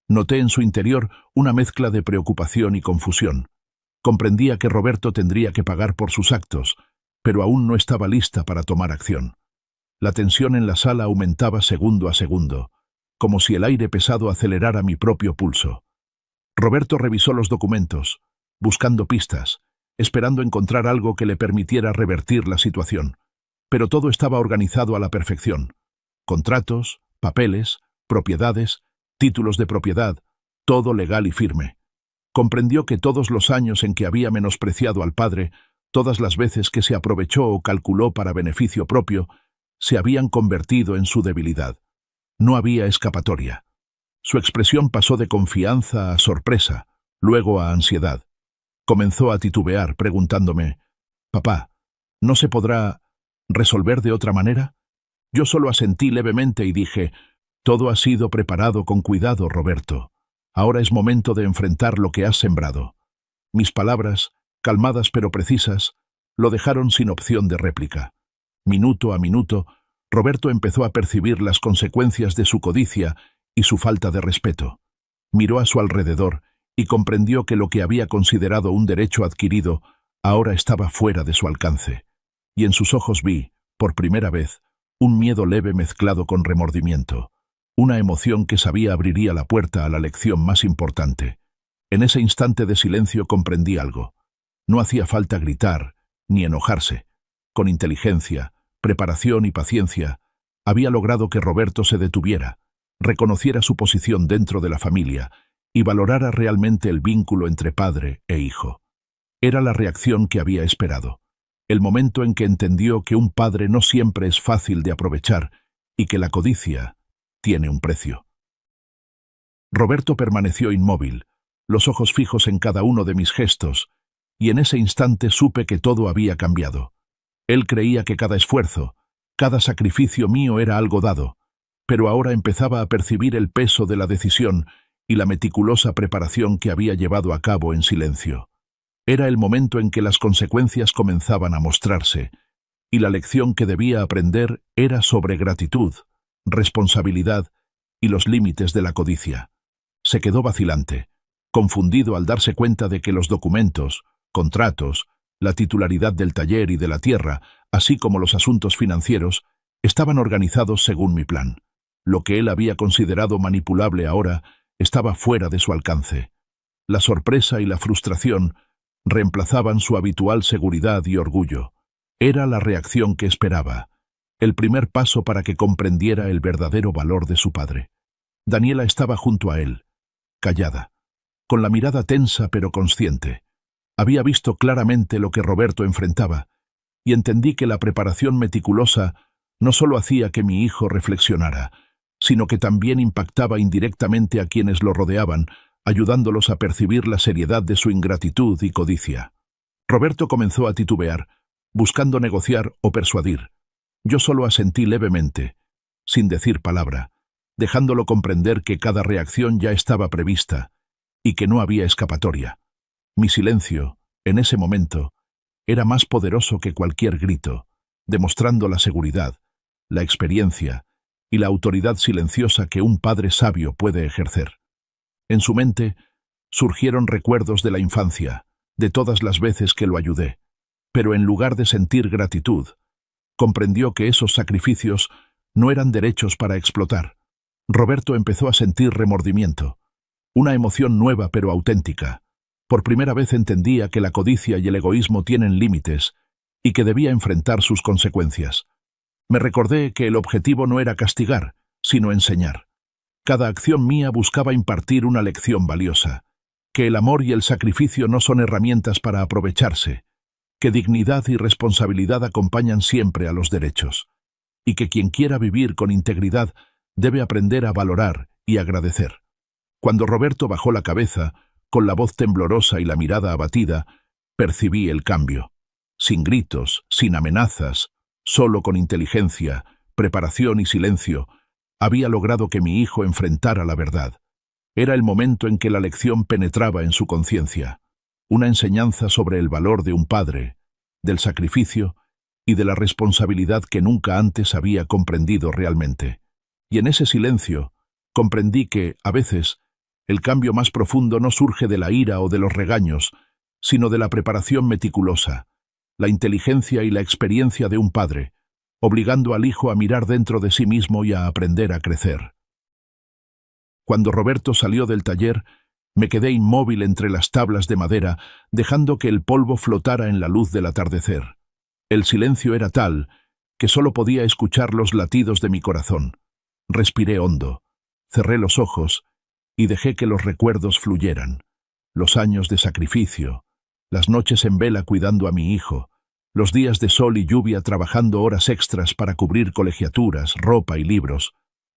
Noté en su interior una mezcla de preocupación y confusión. Comprendía que Roberto tendría que pagar por sus actos, pero aún no estaba lista para tomar acción. La tensión en la sala aumentaba segundo a segundo, como si el aire pesado acelerara mi propio pulso. Roberto revisó los documentos, buscando pistas, esperando encontrar algo que le permitiera revertir la situación. Pero todo estaba organizado a la perfección. Contratos, papeles, propiedades, títulos de propiedad, todo legal y firme. Comprendió que todos los años en que había menospreciado al padre, todas las veces que se aprovechó o calculó para beneficio propio, se habían convertido en su debilidad. No había escapatoria. Su expresión pasó de confianza a sorpresa, luego a ansiedad. Comenzó a titubear, preguntándome: «Papá, ¿no se podrá resolver de otra manera?». Yo solo asentí levemente y dije: «Todo ha sido preparado con cuidado, Roberto. Ahora es momento de enfrentar lo que has sembrado». Mis palabras, calmadas pero precisas, lo dejaron sin opción de réplica. Minuto a minuto, Roberto empezó a percibir las consecuencias de su codicia y su falta de respeto. Miró a su alrededor y comprendió que lo que había considerado un derecho adquirido ahora estaba fuera de su alcance. Y en sus ojos vi, por primera vez, un miedo leve mezclado con remordimiento, una emoción que sabía abriría la puerta a la lección más importante. En ese instante de silencio comprendí algo. No hacía falta gritar, ni enojarse. Con inteligencia, preparación y paciencia, había logrado que Roberto se detuviera, reconociera su posición dentro de la familia y valorara realmente el vínculo entre padre e hijo. Era la reacción que había esperado, el momento en que entendió que un padre no siempre es fácil de aprovechar y que la codicia tiene un precio. Roberto permaneció inmóvil, los ojos fijos en cada uno de mis gestos, y en ese instante supe que todo había cambiado. Él creía que cada esfuerzo, cada sacrificio mío era algo dado, pero ahora empezaba a percibir el peso de la decisión y la meticulosa preparación que había llevado a cabo en silencio. Era el momento en que las consecuencias comenzaban a mostrarse, y la lección que debía aprender era sobre gratitud, responsabilidad y los límites de la codicia. Se quedó vacilante, confundido al darse cuenta de que los documentos, contratos, la titularidad del taller y de la tierra, así como los asuntos financieros, estaban organizados según mi plan. Lo que él había considerado manipulable ahora estaba fuera de su alcance. La sorpresa y la frustración reemplazaban su habitual seguridad y orgullo. Era la reacción que esperaba, el primer paso para que comprendiera el verdadero valor de su padre. Daniela estaba junto a él, callada, con la mirada tensa pero consciente. Había visto claramente lo que Roberto enfrentaba, y entendí que la preparación meticulosa no solo hacía que mi hijo reflexionara, sino que también impactaba indirectamente a quienes lo rodeaban, ayudándolos a percibir la seriedad de su ingratitud y codicia. Roberto comenzó a titubear, buscando negociar o persuadir. Yo solo asentí levemente, sin decir palabra, dejándolo comprender que cada reacción ya estaba prevista y que no había escapatoria. Mi silencio, en ese momento, era más poderoso que cualquier grito, demostrando la seguridad, la experiencia y la autoridad silenciosa que un padre sabio puede ejercer. En su mente surgieron recuerdos de la infancia, de todas las veces que lo ayudé, pero en lugar de sentir gratitud, comprendió que esos sacrificios no eran derechos para explotar. Roberto empezó a sentir remordimiento, una emoción nueva pero auténtica. Por primera vez entendía que la codicia y el egoísmo tienen límites y que debía enfrentar sus consecuencias. Me recordé que el objetivo no era castigar, sino enseñar. Cada acción mía buscaba impartir una lección valiosa, que el amor y el sacrificio no son herramientas para aprovecharse, que dignidad y responsabilidad acompañan siempre a los derechos, y que quien quiera vivir con integridad debe aprender a valorar y agradecer. Cuando Roberto bajó la cabeza, con la voz temblorosa y la mirada abatida, percibí el cambio. Sin gritos, sin amenazas, solo con inteligencia, preparación y silencio, había logrado que mi hijo enfrentara la verdad. Era el momento en que la lección penetraba en su conciencia, una enseñanza sobre el valor de un padre, del sacrificio y de la responsabilidad que nunca antes había comprendido realmente. Y en ese silencio, comprendí que, a veces, el cambio más profundo no surge de la ira o de los regaños, sino de la preparación meticulosa, la inteligencia y la experiencia de un padre, obligando al hijo a mirar dentro de sí mismo y a aprender a crecer. Cuando Roberto salió del taller, me quedé inmóvil entre las tablas de madera, dejando que el polvo flotara en la luz del atardecer. El silencio era tal que solo podía escuchar los latidos de mi corazón. Respiré hondo, cerré los ojos y dejé que los recuerdos fluyeran. Los años de sacrificio, las noches en vela cuidando a mi hijo, los días de sol y lluvia trabajando horas extras para cubrir colegiaturas, ropa y libros.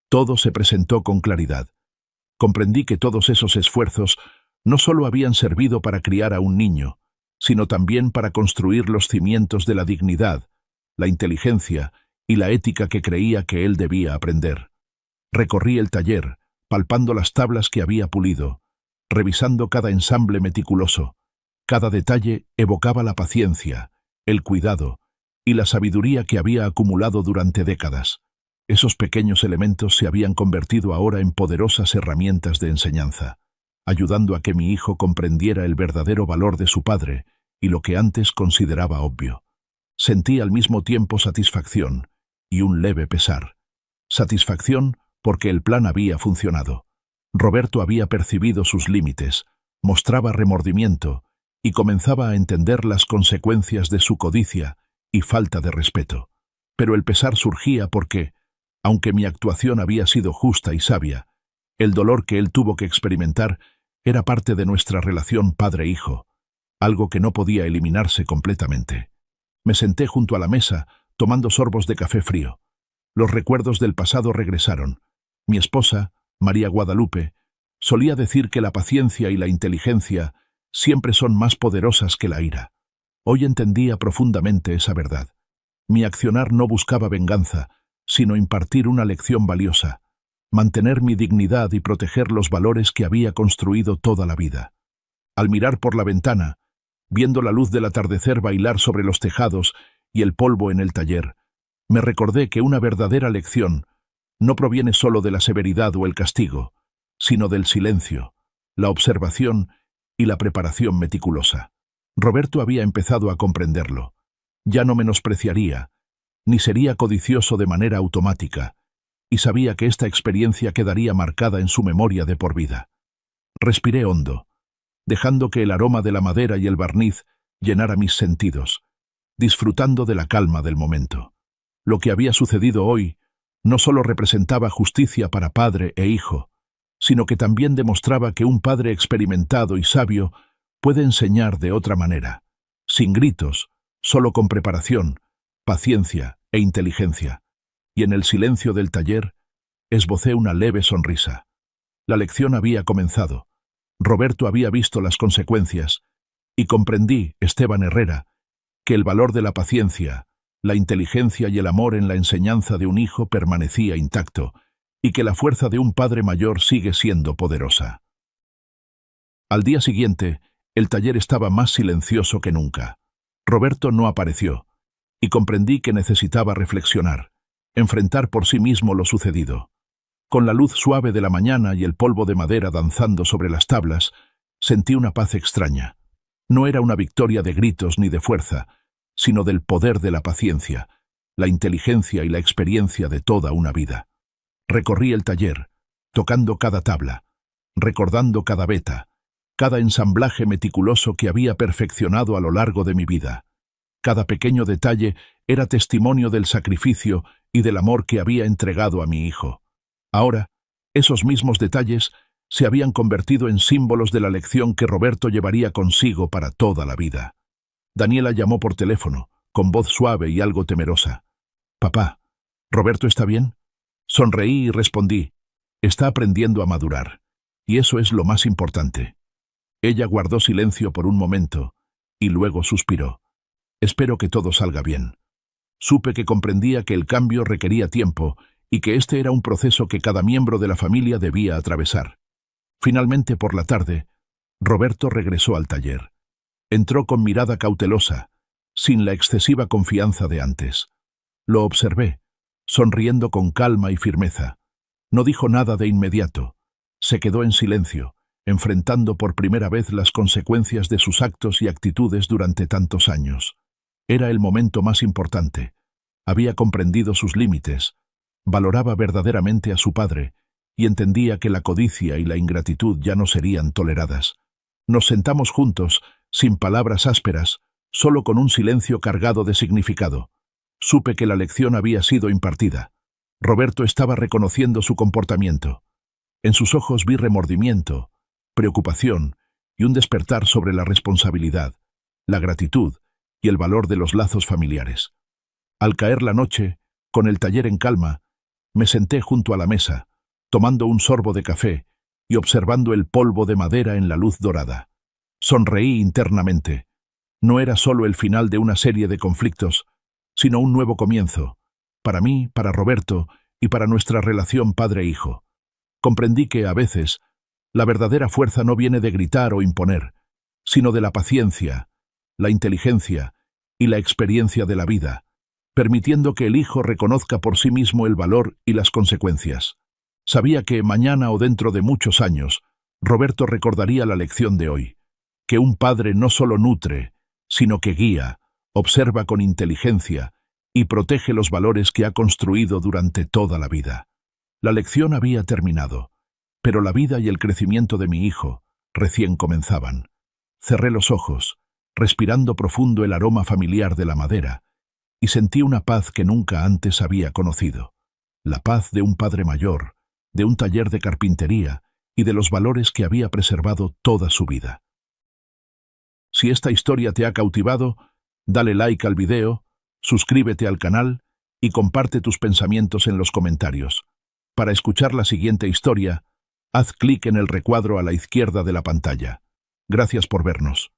Todo se presentó con claridad. Comprendí que todos esos esfuerzos no solo habían servido para criar a un niño, sino también para construir los cimientos de la dignidad, la inteligencia y la ética que creía que él debía aprender. Recorrí el taller, palpando las tablas que había pulido, revisando cada ensamble meticuloso. Cada detalle evocaba la paciencia, el cuidado y la sabiduría que había acumulado durante décadas. Esos pequeños elementos se habían convertido ahora en poderosas herramientas de enseñanza, ayudando a que mi hijo comprendiera el verdadero valor de su padre y lo que antes consideraba obvio. Sentí al mismo tiempo satisfacción y un leve pesar. Satisfacción porque el plan había funcionado. Roberto había percibido sus límites, mostraba remordimiento y comenzaba a entender las consecuencias de su codicia y falta de respeto. Pero el pesar surgía porque, aunque mi actuación había sido justa y sabia, el dolor que él tuvo que experimentar era parte de nuestra relación padre-hijo, algo que no podía eliminarse completamente. Me senté junto a la mesa, tomando sorbos de café frío. Los recuerdos del pasado regresaron. Mi esposa, María Guadalupe, solía decir que la paciencia y la inteligencia siempre son más poderosas que la ira. Hoy entendía profundamente esa verdad. Mi accionar no buscaba venganza, sino impartir una lección valiosa, mantener mi dignidad y proteger los valores que había construido toda la vida. Al mirar por la ventana, viendo la luz del atardecer bailar sobre los tejados y el polvo en el taller, me recordé que una verdadera lección no proviene solo de la severidad o el castigo, sino del silencio, la observación y la preparación meticulosa. Roberto había empezado a comprenderlo. Ya no menospreciaría, ni sería codicioso de manera automática, y sabía que esta experiencia quedaría marcada en su memoria de por vida. Respiré hondo, dejando que el aroma de la madera y el barniz llenara mis sentidos, disfrutando de la calma del momento. Lo que había sucedido hoy no solo representaba justicia para padre e hijo, sino que también demostraba que un padre experimentado y sabio puede enseñar de otra manera, sin gritos, solo con preparación, paciencia e inteligencia. Y en el silencio del taller esbocé una leve sonrisa. La lección había comenzado. Roberto había visto las consecuencias y comprendí, Esteban Herrera, que el valor de la paciencia, la inteligencia y el amor en la enseñanza de un hijo permanecía intacto y que la fuerza de un padre mayor sigue siendo poderosa. Al día siguiente, el taller estaba más silencioso que nunca. Roberto no apareció y comprendí que necesitaba reflexionar, enfrentar por sí mismo lo sucedido. Con la luz suave de la mañana y el polvo de madera danzando sobre las tablas, sentí una paz extraña. No era una victoria de gritos ni de fuerza, sino del poder de la paciencia, la inteligencia y la experiencia de toda una vida. Recorrí el taller, tocando cada tabla, recordando cada veta, cada ensamblaje meticuloso que había perfeccionado a lo largo de mi vida. Cada pequeño detalle era testimonio del sacrificio y del amor que había entregado a mi hijo. Ahora, esos mismos detalles se habían convertido en símbolos de la lección que Roberto llevaría consigo para toda la vida. Daniela llamó por teléfono, con voz suave y algo temerosa. «Papá, ¿Roberto está bien?» Sonreí y respondí, «Está aprendiendo a madurar, y eso es lo más importante». Ella guardó silencio por un momento, y luego suspiró. «Espero que todo salga bien». Supe que comprendía que el cambio requería tiempo, y que este era un proceso que cada miembro de la familia debía atravesar. Finalmente, por la tarde, Roberto regresó al taller. Entró con mirada cautelosa, sin la excesiva confianza de antes. Lo observé, sonriendo con calma y firmeza. No dijo nada de inmediato. Se quedó en silencio, enfrentando por primera vez las consecuencias de sus actos y actitudes durante tantos años. Era el momento más importante. Había comprendido sus límites, valoraba verdaderamente a su padre y entendía que la codicia y la ingratitud ya no serían toleradas. Nos sentamos juntos, sin palabras ásperas, solo con un silencio cargado de significado. Supe que la lección había sido impartida. Roberto estaba reconociendo su comportamiento. En sus ojos vi remordimiento, preocupación y un despertar sobre la responsabilidad, la gratitud y el valor de los lazos familiares. Al caer la noche, con el taller en calma, me senté junto a la mesa, tomando un sorbo de café y observando el polvo de madera en la luz dorada. Sonreí internamente. No era solo el final de una serie de conflictos, sino un nuevo comienzo, para mí, para Roberto y para nuestra relación padre-hijo. Comprendí que, a veces, la verdadera fuerza no viene de gritar o imponer, sino de la paciencia, la inteligencia y la experiencia de la vida, permitiendo que el hijo reconozca por sí mismo el valor y las consecuencias. Sabía que mañana o dentro de muchos años, Roberto recordaría la lección de hoy, que un padre no solo nutre, sino que guía, observa con inteligencia y protege los valores que ha construido durante toda la vida. La lección había terminado, pero la vida y el crecimiento de mi hijo recién comenzaban. Cerré los ojos, respirando profundo el aroma familiar de la madera, y sentí una paz que nunca antes había conocido. La paz de un padre mayor, de un taller de carpintería y de los valores que había preservado toda su vida. Si esta historia te ha cautivado, dale like al video, suscríbete al canal y comparte tus pensamientos en los comentarios. Para escuchar la siguiente historia, haz clic en el recuadro a la izquierda de la pantalla. Gracias por vernos.